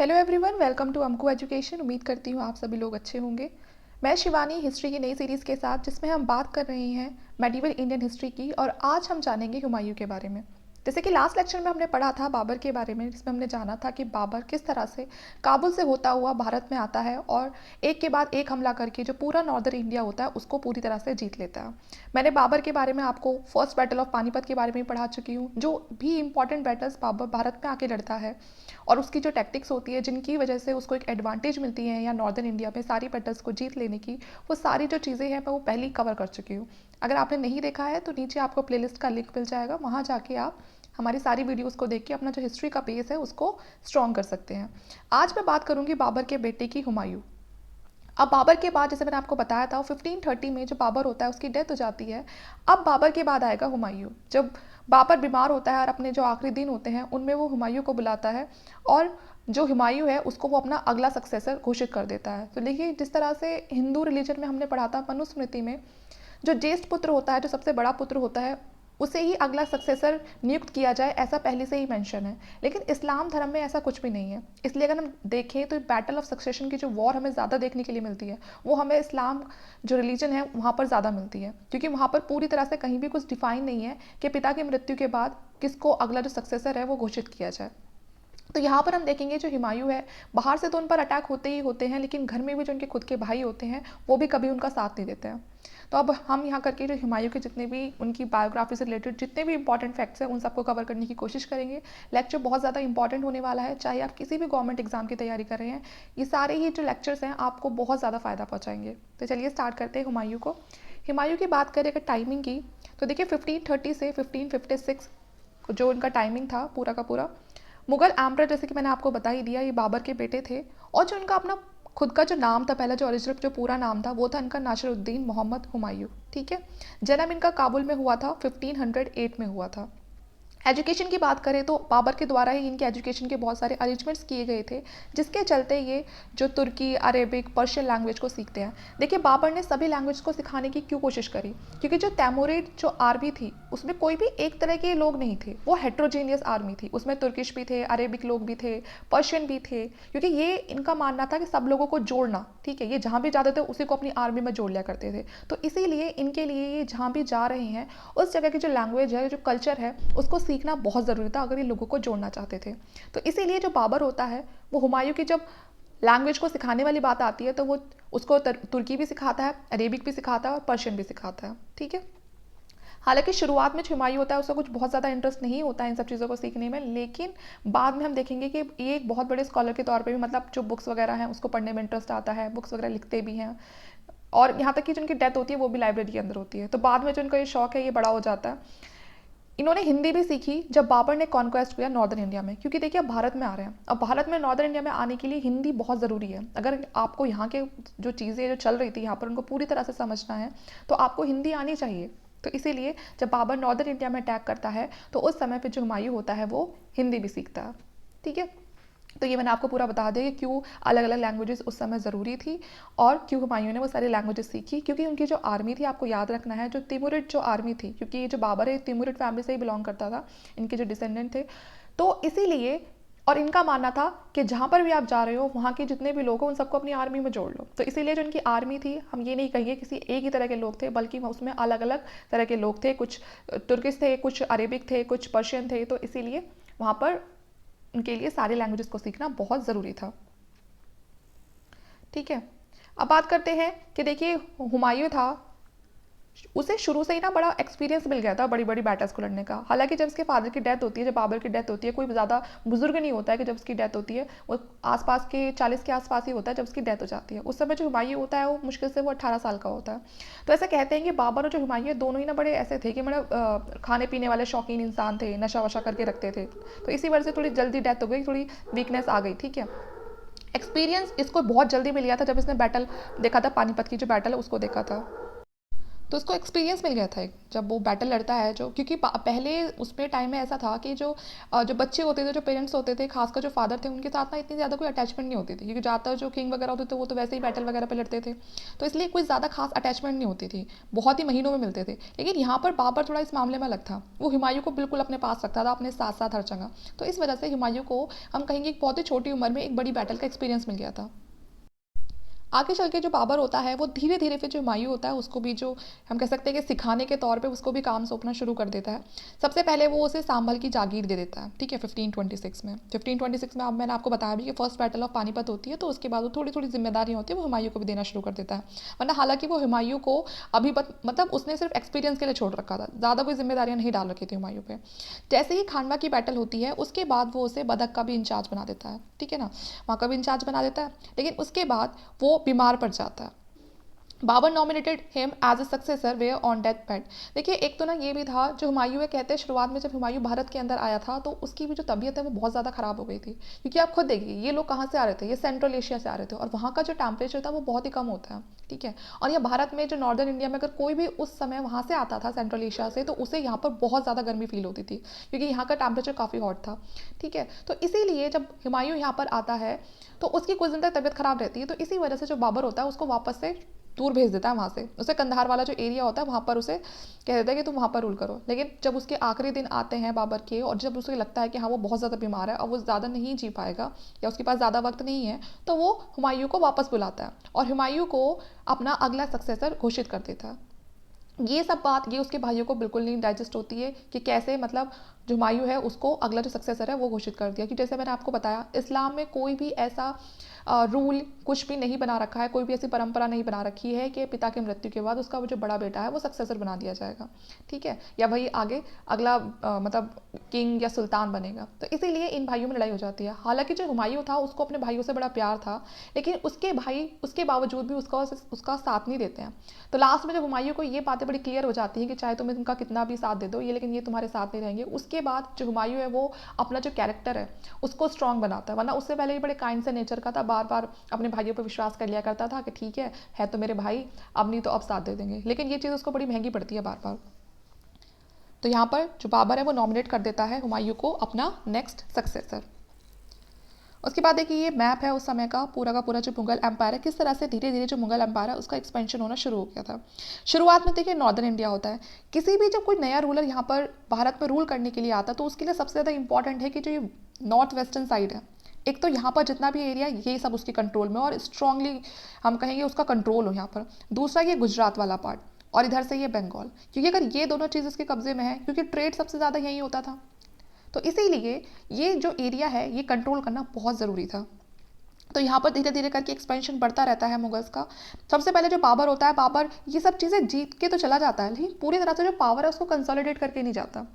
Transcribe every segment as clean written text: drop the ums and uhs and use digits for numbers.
Hello everyone, welcome to Amku education. उम्मीद करती हूँ आप सभी लोग अच्छे होंगे। मैं शिवानी हिस्ट्री की नई सीरीज़ के साथ, जिसमें हम बात कर रहे हैं मेडिवल इंडियन हिस्ट्री की, और आज हम जानेंगे हुमायूं के बारे में। जैसे कि लास्ट लेक्चर में हमने पढ़ा था बाबर के बारे में, जिसमें हमने जाना था कि बाबर किस तरह से काबुल से होता हुआ भारत में आता है और एक के बाद एक हमला करके जो पूरा नॉर्दर्न इंडिया होता है उसको पूरी तरह से जीत लेता है। मैंने बाबर के बारे में आपको फर्स्ट बैटल ऑफ पानीपत के बारे में पढ़ा चुकी हूँ, जो भी इंपॉर्टेंट बैटल्स बाबर भारत में आके लड़ता है और उसकी जो टैक्टिक्स होती है जिनकी वजह से उसको एक एडवांटेज मिलती है या नॉर्दर्न इंडिया में सारी बैटल्स को जीत लेने की, वो सारी जो चीज़ें हैं मैं वो पहले ही कवर कर चुकी हूँ। अगर आपने नहीं देखा है तो नीचे आपको प्लेलिस्ट का लिंक मिल जाएगा, वहाँ जाके आप हमारी सारी वीडियोस को देख के अपना जो हिस्ट्री का बेस है उसको स्ट्रॉन्ग कर सकते हैं। आज मैं बात करूंगी बाबर के बेटे की हुमायूं। अब बाबर के बाद, जैसे मैंने आपको बताया था, 1530 में जो बाबर होता है उसकी डेथ हो जाती है। अब बाबर के बाद आएगा हुमायूं। जब बाबर बीमार होता है और अपने जो आखिरी दिन होते हैं उनमें वो हुमायूं को बुलाता है और जो हुमायूं है उसको वो अपना अगला सक्सेसर घोषित कर देता है। तो देखिए, जिस तरह से हिंदू रिलीजन में हमने पढ़ा था मनुस्मृति में, जो ज्येष्ठ पुत्र होता है, जो सबसे बड़ा पुत्र होता है, उसे ही अगला सक्सेसर नियुक्त किया जाए, ऐसा पहले से ही मेंशन है। लेकिन इस्लाम धर्म में ऐसा कुछ भी नहीं है। इसलिए अगर हम देखें तो बैटल ऑफ सक्सेशन की जो वॉर हमें ज़्यादा देखने के लिए मिलती है वो हमें इस्लाम जो रिलीजन है वहाँ पर ज़्यादा मिलती है, क्योंकि वहाँ पर पूरी तरह से कहीं भी कुछ डिफाइन नहीं है कि पिता की मृत्यु के बाद किसको अगला जो सक्सेसर है वो घोषित किया जाए। तो यहाँ पर हम देखेंगे जो हुमायूं है, बाहर से तो उन पर अटैक होते ही होते हैं, लेकिन घर में भी जो उनके खुद के भाई होते हैं वो भी कभी उनका साथ नहीं देते हैं। तो अब हम यहाँ करके जो हुमायूं के जितने भी उनकी बायोग्राफी से रिलेटेड जितने भी इंपॉर्टेंट फैक्ट्स हैं उन सबको कवर करने की कोशिश करेंगे। लेक्चर बहुत ज़्यादा इंपॉर्टेंट होने वाला है, चाहे आप किसी भी गवर्नमेंट एग्जाम की तैयारी कर रहे हैं, ये सारे ही जो लेक्चर्स हैं आपको बहुत ज़्यादा फ़ायदा पहुँचाएंगे। तो चलिए स्टार्ट करते हैं हुमायूं को। हुमायूं की बात करें अगर टाइमिंग की, तो देखिए 1530 से 1556 जो उनका टाइमिंग था पूरा का पूरा, मुगल एम्परर, जैसे कि मैंने आपको बता ही दिया, ये बाबर के बेटे थे। और जो इनका अपना खुद का जो नाम था, पहला जो ओरिजिनल जो पूरा नाम था वो था इनका नासिरुद्दीन मोहम्मद हुमायूं। ठीक है। जन्म इनका काबुल में हुआ था, 1508 में हुआ था। एजुकेशन की बात करें तो बाबर के द्वारा ही इनके एजुकेशन के बहुत सारे अरेंजमेंट्स किए गए थे, जिसके चलते ये जो तुर्की, अरेबिक, पर्शियन लैंग्वेज को सीखते हैं। देखिए, बाबर ने सभी लैंग्वेज को सिखाने की क्यों कोशिश करी, क्योंकि जो तैमूरिड जो आर्मी थी उसमें कोई भी एक तरह के लोग नहीं थे, वो हेट्रोजीनियस आर्मी थी। उसमें तुर्किश भी थे, अरेबिक लोग भी थे, पर्शियन भी थे, क्योंकि ये इनका मानना था कि सब लोगों को जोड़ना, ठीक है, ये जहाँ भी जाते थे उसी को अपनी आर्मी में जोड़ लिया करते थे। तो इसीलिए इनके लिए ये जहाँ भी जा रहे हैं उस जगह की जो लैंग्वेज है, जो कल्चर है, उसको सीखना बहुत ज़रूरी था अगर ये लोगों को जोड़ना चाहते थे। तो इसीलिए जो बाबर होता है वो हुमायूं की जब लैंग्वेज को सिखाने वाली बात आती है तो वो उसको तुर्की भी सिखाता है, अरेबिक भी सिखाता है और पर्शियन भी सिखाता है। ठीक है। हालांकि शुरुआत में जो हुमायूं होता है उसको कुछ बहुत ज़्यादा इंटरेस्ट नहीं होता है इन सब चीज़ों को सीखने में, लेकिन बाद में हम देखेंगे कि ये एक बहुत बड़े स्कॉलर के तौर पे भी, मतलब जो बुक्स वगैरह हैं उसको पढ़ने में इंटरेस्ट आता है, बुक्स वगैरह लिखते भी हैं। और यहाँ तक कि जो उनकी डेथ होती है वो भी लाइब्रेरी के अंदर होती है। तो बाद में जो उनका ये शौक है ये बड़ा हो जाता है। इन्होंने हिंदी भी सीखी जब बाबर ने कॉन्क्वेस्ट किया नॉर्दर्न इंडिया में, क्योंकि देखिए अब भारत में आ रहे हैं। अब भारत में नॉर्दर्न इंडिया में आने के लिए हिंदी बहुत ज़रूरी है। अगर आपको यहाँ के जो चीज़ें जो चल रही थी यहाँ पर उनको पूरी तरह से समझना है तो आपको हिंदी आनी चाहिए। तो इसीलिए जब बाबर नॉर्दर्न इंडिया में अटैक करता है तो उस समय पर जो हुमायूं होता है वो हिंदी भी सीखता है। ठीक है। तो ये मैंने आपको पूरा बता दिया कि क्यों अलग अलग लैंग्वेजेस उस समय ज़रूरी थी और क्यों हुमायूं ने वो सारी लैंग्वेजेस सीखी। क्योंकि उनकी जो आर्मी थी, आपको याद रखना है, जो तिमुरिड जो आर्मी थी, क्योंकि ये जो बाबर है तिमुरिड फैमिली से ही बिलोंग करता था, इनके जो डिसेंडेंट थे। तो इसीलिए, और इनका मानना था कि जहाँ पर भी आप जा रहे हो वहाँ के जितने भी लोग हो उन सबको अपनी आर्मी में जोड़ लो। तो इसीलिए जो इनकी आर्मी थी, हम ये नहीं कहेंगे किसी एक ही तरह के लोग थे, बल्कि उसमें अलग अलग तरह के लोग थे। कुछ तुर्किश थे, कुछ अरेबिक थे, कुछ पर्शियन थे। तो इसीलिए वहाँ पर उनके लिए सारी लैंग्वेजेस को सीखना बहुत ज़रूरी था। ठीक है। अब बात करते हैं कि देखिए हुमायूं था, उसे शुरू से ही ना बड़ा एक्सपीरियंस मिल गया था बड़ी बड़ी बैटल्स को लड़ने का। हालांकि जब उसके फादर की डेथ होती है, जब बाबर की डेथ होती है, कोई ज़्यादा बुजुर्ग नहीं होता है कि जब उसकी डेथ होती है, वो आसपास के 40 के आसपास ही होता है जब उसकी डेथ हो जाती है। उस समय जो हुमायूं होता है वो मुश्किल से वो 18 साल का होता है। तो ऐसा कहते हैं कि बाबर और जो हुमायूं दोनों ही ना बड़े ऐसे थे कि मतलब खाने पीने वाले शौकीन इंसान थे, नशा वशा करके रखते थे। तो इसी वजह से थोड़ी जल्दी डेथ हो गई, थोड़ी वीकनेस आ गई। ठीक है। एक्सपीरियंस इसको बहुत जल्दी मिल गया था जब इसने बैटल देखा था, पानीपत की जो बैटल है उसको देखा था। तो उसको एक्सपीरियंस मिल गया था एक, जब वो बैटल लड़ता है जो, क्योंकि पहले उसमें टाइम में ऐसा था कि जो बच्चे होते थे, जो पेरेंट्स होते थे, खासकर जो फादर थे, उनके साथ ना इतनी ज़्यादा कोई अटैचमेंट नहीं होती थी, क्योंकि ज़्यादातर जो किंग वगैरह होते थे वो तो वैसे ही बैटल वगैरह पे लड़ते थे, तो इसलिए कोई ज़्यादा खास अटैचमेंट नहीं होती थी, बहुत ही महीनों में मिलते थे। लेकिन यहाँ पर बाबर थोड़ा इस मामले में अलग था, वो हुमायूं को बिल्कुल अपने पास रखता था, अपने साथ साथ हर जगह। तो इस वजह से हुमायूं को हम कहेंगे एक बहुत ही छोटी उम्र में एक बड़ी बैटल का एक्सपीरियंस मिल गया था। आगे चल के जो बाबर होता है वो धीरे धीरे फिर जो हुमायूं होता है उसको भी, जो हम कह सकते हैं कि सिखाने के तौर पे उसको भी काम सौंपना शुरू कर देता है। सबसे पहले वो उसे सांभल की जागीर दे देता है, ठीक है, 1526 में। 1526 में अब मैंने आपको बताया भी कि फर्स्ट बैटल ऑफ पानीपत होती है, तो उसके बाद वो थोड़ी थोड़ी जिम्मेदारियाँ होती है वो हुमायूं को भी देना शुरू कर देता है। वरना हालांकि वो हुमायूं को अभी मतलब उसने सिर्फ एक्सपीरियंस के लिए छोड़ रखा था, ज़्यादा कोई जिम्मेदारियाँ नहीं डाल रखी थी हुमायूं पे। जैसे ही खानवा की बैटल होती है उसके बाद वो उसे बदक का भी इंचार्ज बना देता है, ठीक है ना, वहाँ का भी इंचार्ज बना देता है। लेकिन उसके बाद वो बीमार पड़ जाता है। Babar nominated him as a successor way on death bed. देखिए एक तो ना ये भी था, जो हुमायूं है, कहते हैं शुरुआत में जब हुमायूं भारत के अंदर आया था तो उसकी भी जो तबीयत है वो बहुत ज़्यादा ख़राब हो गई थी, क्योंकि आप खुद देखिए ये लोग कहाँ से आ रहे थे, ये सेंट्रल एशिया से आ रहे थे, और वहाँ का जो टेम्परेचर था वो बहुत ही कम होता है, ठीक है। और यह भारत में जो नॉर्दर्न इंडिया में अगर कोई भी उस समय वहाँ से आता था सेंट्रल एशिया से, तो उसे यहाँ पर बहुत ज़्यादा गर्मी फील होती थी, क्योंकि यहाँ का टेम्परेचर काफ़ी हॉट था, ठीक है। तो इसीलिए जब हुमायूं यहाँ पर आता है तो उसकी कुछ दिन तक तबीयत खराब रहती है, तो इसी वजह से जो बाबर होता है उसको वापस से दूर भेज देता है वहाँ से, उसे कंधार वाला जो एरिया होता है वहाँ पर उसे कह देता है कि तुम वहाँ पर रूल करो। लेकिन जब उसके आखिरी दिन आते हैं बाबर के, और जब उसे लगता है कि हाँ वो बहुत ज़्यादा बीमार है और वो ज़्यादा नहीं जी पाएगा या उसके पास ज़्यादा वक्त नहीं है, तो वो हुमायूं को वापस बुलाता है और हुमायूं को अपना अगला सक्सेसर घोषित कर देता है। ये सब बात ये उसके भाइयों को बिल्कुल नहीं डाइजेस्ट होती है कि कैसे मतलब जो हुमायूं है उसको अगला जो सक्सेसर है वो घोषित कर दिया, कि जैसे मैंने आपको बताया इस्लाम में कोई भी ऐसा रूल कुछ भी नहीं बना रखा है, कोई भी ऐसी परंपरा नहीं बना रखी है कि पिता की मृत्यु के बाद उसका वो जो बड़ा बेटा है वो सक्सेसर बना दिया जाएगा, ठीक है, या वही आगे अगला मतलब किंग या सुल्तान बनेगा। तो इसीलिए इन भाइयों में लड़ाई हो जाती है। हालांकि जो हुमायूं था उसको अपने भाइयों से बड़ा प्यार था, लेकिन उसके भाई उसके बावजूद भी उसका साथ नहीं देते हैं। तो लास्ट में जब हुमायूं को ये बातें बड़ी क्लियर हो जाती हैं कि चाहे तुम इनका कितना भी साथ दे दो ये, लेकिन ये तुम्हारे साथ नहीं रहेंगे, उसके बाद जो हुमायूं है वो अपना जो कैरेक्टर है उसको स्ट्रांग बनाता है। वरना उससे पहले ये बड़े काइंड से नेचर का था, बार बार अपने भाइयों पर विश्वास कर लिया करता था कि ठीक है तो मेरे भाई, अब नहीं तो अब साथ दे देंगे, लेकिन ये चीज़ उसको बड़ी महंगी पड़ती है बार बार। तो यहाँ पर जो बाबर है वो नॉमिनेट कर देता है हुमायूं को अपना नेक्स्ट सक्सेसर। उसके बाद देखिए ये मैप है उस समय का पूरा जो मुगल एम्पायर है, किस तरह से धीरे धीरे जो मुगल एम्पायर है उसका एक्सपेंशन होना शुरू हो गया था। शुरुआत में देखिए नॉर्दर्न इंडिया होता है, किसी भी जब कोई नया रूलर यहाँ पर भारत में रूल करने के लिए आता तो उसके लिए सबसे ज़्यादा इंपॉर्टेंट है कि जो ये नॉर्थ वेस्टर्न साइड है, एक तो यहाँ पर जितना भी एरिया ये सब उसके कंट्रोल में और स्ट्रांगली हम कहेंगे उसका कंट्रोल हो यहाँ पर। दूसरा ये गुजरात वाला पार्ट, और इधर से ये बंगाल, क्योंकि अगर ये दोनों चीज़ इसके कब्जे में है, क्योंकि ट्रेड सबसे ज़्यादा यही होता था, तो इसीलिए ये जो एरिया है ये कंट्रोल करना बहुत ज़रूरी था। तो यहाँ पर धीरे धीरे करके एक्सपेंशन बढ़ता रहता है मुगल्स का। सबसे पहले जो बाबर होता है, बाबर ये सब चीज़ें जीत के तो चला जाता है, लेकिन पूरी तरह से जो पावर है उसको कंसोलिडेट करके नहीं जाता,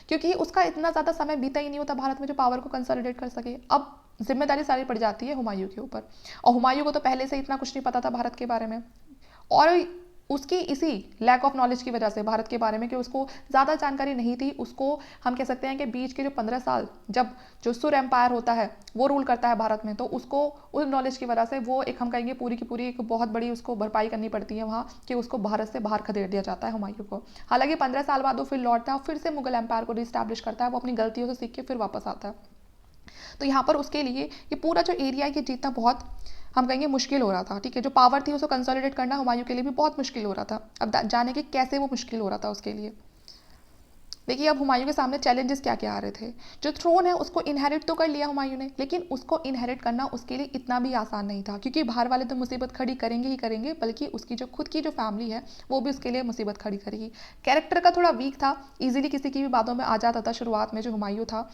क्योंकि उसका इतना ज़्यादा समय बीता ही नहीं होता भारत में जो पावर को कंसोलिडेट कर सके। अब जिम्मेदारी सारी पड़ जाती है हुमायूं के ऊपर, और हुमायूं को तो पहले से इतना कुछ नहीं पता था भारत के बारे में, और उसकी इसी लैक ऑफ नॉलेज की वजह से भारत के बारे में, कि उसको ज़्यादा जानकारी नहीं थी। उसको हम कह सकते हैं कि बीच के जो 15 साल जब जो सुर एम्पायर होता है वो रूल करता है भारत में, तो उसको उस नॉलेज की वजह से वो एक हम कहेंगे पूरी की पूरी एक बहुत बड़ी उसको भरपाई करनी पड़ती है वहाँ, कि उसको भारत से बाहर खदेड़ दिया जाता है हुमायूं को। हालांकि 15 साल बाद वो फिर लौटता है, फिर से मुगल एम्पायर को रिस्टैब्लिश करता है, वो अपनी गलतियों से सीख के फिर वापस आता है। तो यहाँ पर उसके लिए ये पूरा जो एरिया है ये जीतना बहुत हम कहेंगे मुश्किल हो रहा था, ठीक है। जो पावर थी उसको कंसोलिडेट करना हुमायूं के लिए भी बहुत मुश्किल हो रहा था। अब जाने के कैसे वो मुश्किल हो रहा था उसके लिए। देखिए अब हुमायूं के सामने चैलेंजेस क्या क्या आ रहे थे। जो थ्रोन है उसको इनहेरिट तो कर लिया हुमायूं ने, लेकिन उसको इनहेरिट करना उसके लिए इतना भी आसान नहीं था, क्योंकि बाहर वाले तो मुसीबत खड़ी करेंगे ही करेंगे, बल्कि उसकी जो खुद की जो फैमिली है वो भी उसके लिए मुसीबत खड़ी करेगी। कैरेक्टर का थोड़ा वीक था, ईजिली किसी की भी बातों में आ जाता था शुरुआत में जो हुमायूं था,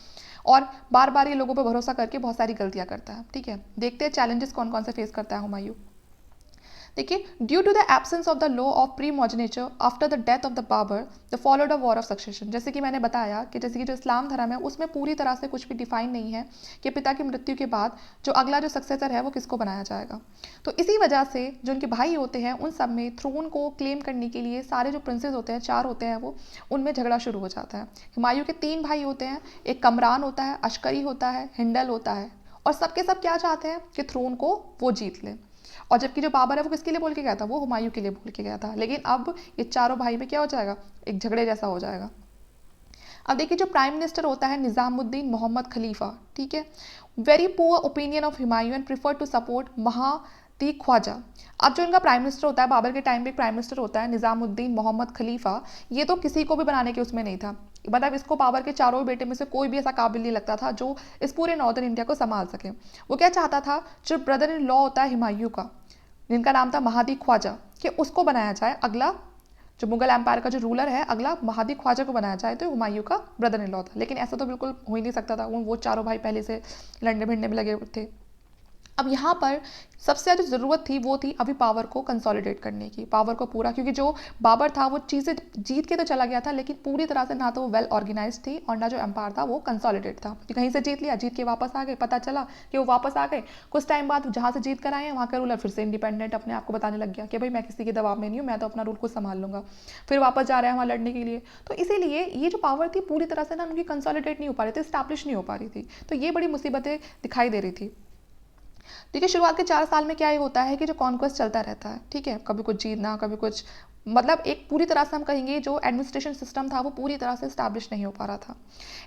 और बार बार ये लोगों पर भरोसा करके बहुत सारी गलतियां करता है, ठीक है। देखते हैं चैलेंजेस कौन कौन से फेस करता है हुमायूं। देखिए, due to the absence of the law of primogeniture after the death of the Babur the followed a war of succession. जैसे कि मैंने बताया कि जैसे कि जो इस्लाम धर्म है उसमें पूरी तरह से कुछ भी डिफाइन नहीं है कि पिता की मृत्यु के बाद जो अगला जो सक्सेसर है वो किसको बनाया जाएगा। तो इसी वजह से जो उनके भाई होते हैं उन सब में थ्रोन को क्लेम करने के लिए सारे जो प्रिंसेस होते हैं, 4 होते हैं, वो उनमें झगड़ा शुरू हो जाता है। हुमायूं के 3 भाई होते हैं, एक कमरान होता है, अश्करी होता है, हिंडल होता है, और सबके सब क्या चाहते हैं कि थ्रोन को वो जीत लें। और जबकि जो बाबर है वो किसके लिए बोल के गया था, वो हुमायूं के लिए बोल के गया था। लेकिन अब ये चारों भाई में क्या हो जाएगा, एक झगड़े जैसा हो जाएगा। अब देखिए जो प्राइम मिनिस्टर होता है निज़ामुद्दीन मोहम्मद खलीफा, ठीक है, very poor opinion of Humayun and prefer to support Mahdi Khwaja. अब जो इनका प्राइम मिनिस्टर होता है, बाबर के टाइम पे प्राइम मिनिस्टर होता है निज़ामुद्दीन मोहम्मद खलीफा, ये तो किसी को भी बनाने के उसमें नहीं था। मतलब इसको बाबर के चारों बेटे में से कोई भी ऐसा काबिल नहीं लगता था जो इस पूरे नॉर्दर्न इंडिया को संभाल सके। वो क्या चाहता था, जो ब्रदर इन लॉ होता है हुमायूं का, जिनका नाम था महादी ख्वाजा, कि उसको बनाया जाए अगला, जो मुगल एम्पायर का जो रूलर है अगला महादी ख्वाजा को बनाया जाए, तो हुमायूं का ब्रदर इन लॉ था। लेकिन ऐसा तो बिल्कुल हो ही नहीं सकता था, वो चारों भाई पहले से लड़ने भिड़ने में लगे थे। अब यहाँ पर सबसे ज़्यादा ज़रूरत थी वो थी अभी पावर को कंसोलिडेट करने की, पावर को पूरा, क्योंकि जो बाबर था वो चीज़ें जीत के तो चला गया था, लेकिन पूरी तरह से ना तो वो वेल ऑर्गेनाइज थी और ना जो एम्पायर था वो कंसोलिडेट था। कि कहीं से जीत लिया, जीत के वापस आ गए, पता चला कि वो वापस आ गए, कुछ टाइम बाद जहाँ से जीत कर आए हैं वहाँ का रूलर फिर से इंडिपेंडेंट अपने आप को बताने लग गया कि भाई मैं किसी के दबाव में नहीं हूँ, मैं तो अपना रूल खुद संभाल लूँगा। फिर वापस जा रहे हैं वहाँ लड़ने के लिए। तो इसीलिए ये जो पावर थी पूरी तरह से ना उनकी कंसोलिडेट नहीं हो पा रही थी, स्टैब्लिश नहीं हो पा रही थी। तो ये बड़ी मुसीबतें दिखाई दे रही थी। देखिए शुरुआत के 4 साल में क्या ये होता है कि जो कॉन्क्वेस्ट चलता रहता है, ठीक है, कभी कुछ जीतना कभी कुछ, मतलब एक पूरी तरह से हम कहेंगे जो एडमिनिस्ट्रेशन सिस्टम था वो पूरी तरह से स्टैब्लिश नहीं हो पा रहा था।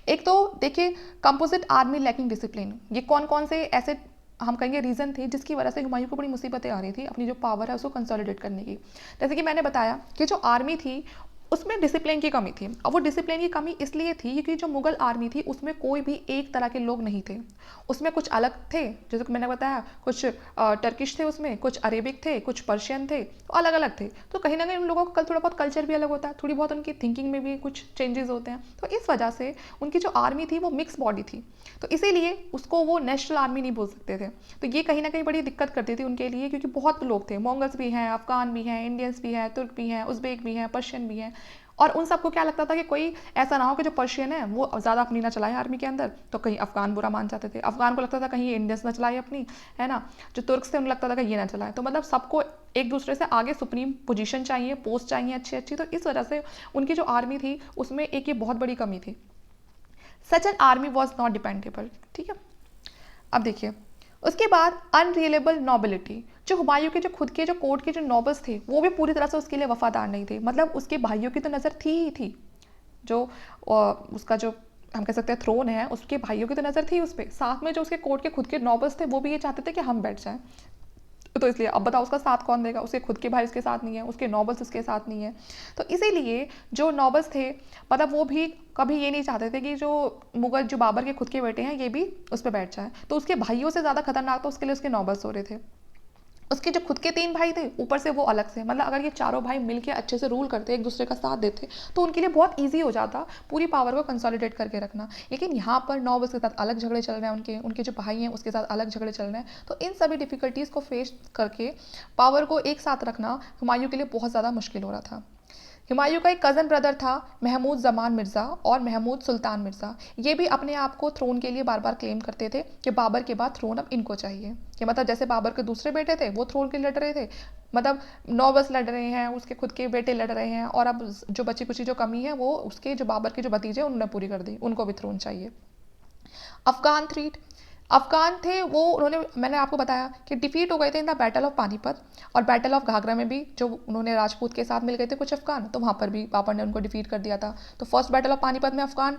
एक तो देखिए कंपोजिट आर्मी लैकिंग डिसिप्लिन, ये कौन कौन से ऐसे हम कहेंगे रीज़न थे जिसकी वजह से हुमायूं को बड़ी मुसीबतें आ रही थी अपनी जो पावर है उसको कंसोलिडेट करने की। जैसे कि मैंने बताया कि जो आर्मी थी उसमें डिसिप्लिन की कमी थी। अब वो डिसिप्लिन की कमी इसलिए थी क्योंकि जो मुगल आर्मी थी उसमें कोई भी एक तरह के लोग नहीं थे। उसमें कुछ अलग थे, जैसे कि मैंने बताया, कुछ टर्किश थे, उसमें कुछ अरेबिक थे, कुछ पर्शियन थे, तो अलग अलग थे। तो कहीं ना कहीं उन लोगों का थोड़ा बहुत कल्चर भी अलग होता है, थोड़ी बहुत उनकी थिंकिंग में भी कुछ चेंजेस होते हैं। तो इस वजह से उनकी जो आर्मी थी वो मिक्स बॉडी थी, तो इसीलिए उसको वो नेशनल आर्मी नहीं बोल सकते थे। तो ये कहीं ना कहीं बड़ी दिक्कत करती थी उनके लिए, क्योंकि बहुत लोग थे, मोंगल्स भी हैं, अफगान भी हैं, इंडियंस भी हैं, तुर्क भी हैं, उज़्बेक भी हैं, पर्शियन भी हैं। और उन सबको क्या लगता था कि कोई ऐसा ना हो कि जो पर्शियन है वो ज़्यादा अपनी ना चलाए आर्मी के अंदर, तो कहीं अफगान बुरा मान जाते थे। अफगान को लगता था कहीं ये इंडियंस ना चलाए अपनी, है ना, जो तुर्क्स थे उन्हें लगता था कि ये ना चलाए। तो मतलब सबको एक दूसरे से आगे सुप्रीम पोजीशन चाहिए, पोस्ट चाहिए अच्छी अच्छी। तो इस वजह से उनकी जो आर्मी थी उसमें एक ये बहुत बड़ी कमी थी। Such an army was not dependable, ठीक है। अब देखिए उसके बाद अनरिलेबल नॉबिलिटी, जो हुमायूं के जो खुद के जो कोर्ट के जो नॉबल्स थे वो भी पूरी तरह से उसके लिए वफादार नहीं थे। मतलब उसके भाइयों की तो नज़र थी ही थी, जो उसका जो हम कह सकते हैं थ्रोन है उसके भाइयों की तो नज़र थी उस पर, साथ में जो उसके कोर्ट के खुद के नॉबल्स थे वो भी ये चाहते थे कि हम बैठ जाएं। तो इसलिए अब बताओ उसका साथ कौन देगा, उसके खुद के भाई उसके साथ नहीं है, उसके नॉबल्स उसके साथ नहीं है। तो इसीलिए जो नॉबल्स थे मतलब वो भी कभी ये नहीं चाहते थे कि जो मुगल जो बाबर के खुद के बेटे हैं ये भी उस पर बैठ जाए। तो उसके भाइयों से ज़्यादा खतरनाक तो उसके लिए उसके नॉबल्स हो रहे थे। उसके जो खुद के 3 भाई थे ऊपर से वो अलग से, मतलब अगर ये चारों भाई मिलके अच्छे से रूल करते, एक दूसरे का साथ देते, तो उनके लिए बहुत ईजी हो जाता पूरी पावर को कंसोलिडेट करके रखना। लेकिन यहाँ पर नॉबल्स के साथ अलग झगड़े चल रहे हैं, उनके उनके जो भाई हैं उसके साथ अलग झगड़े चल रहे हैं। तो इन सभी डिफिकल्टीज़ को फेस करके पावर को एक साथ रखना हुमायूं के लिए बहुत ज़्यादा मुश्किल हो रहा था। हुमायूं का एक कज़न ब्रदर था महमूद ज़मान मिर्ज़ा और महमूद सुल्तान मिर्ज़ा। ये भी अपने आप को थ्रोन के लिए बार बार क्लेम करते थे कि बाबर के बाद थ्रोन अब इनको चाहिए। कि मतलब जैसे बाबर के दूसरे बेटे थे वो थ्रोन के लिए लड़ रहे थे, मतलब नौबस लड़ रहे हैं, उसके खुद के बेटे लड़ रहे हैं, और अब जो बची कुची जो कमी है वो उसके जो बाबर के जो भतीजे उन्होंने पूरी कर दी, उनको भी थ्रोन चाहिए। अफगान थ्रीट, अफगान थे वो, उन्होंने मैंने आपको बताया कि डिफीट हो गए थे इन द बैटल ऑफ पानीपत, और बैटल ऑफ घाघरा में भी जो उन्होंने राजपूत के साथ मिल गए थे कुछ अफगान, तो वहाँ पर भी बाबर ने उनको डिफीट कर दिया था। तो फर्स्ट बैटल ऑफ पानीपत में अफगान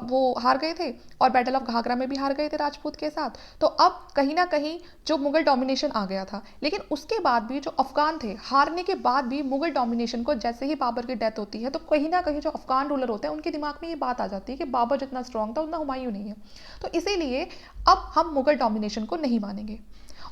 वो हार गए थे, और बैटल ऑफ घाघरा में भी हार गए थे राजपूत के साथ। तो अब कहीं ना कहीं जो मुगल डोमिनेशन आ गया था, लेकिन उसके बाद भी जो अफगान थे हारने के बाद भी मुगल डोमिनेशन को, जैसे ही बाबर की डेथ होती है तो कहीं ना कहीं जो अफगान रूलर होते हैं उनके दिमाग में ये बात आ जाती है कि बाबर जितना स्ट्रांग था उतना हुमायूं नहीं है। तो इसीलिए अब हम मुगल डोमिनेशन को नहीं मानेंगे,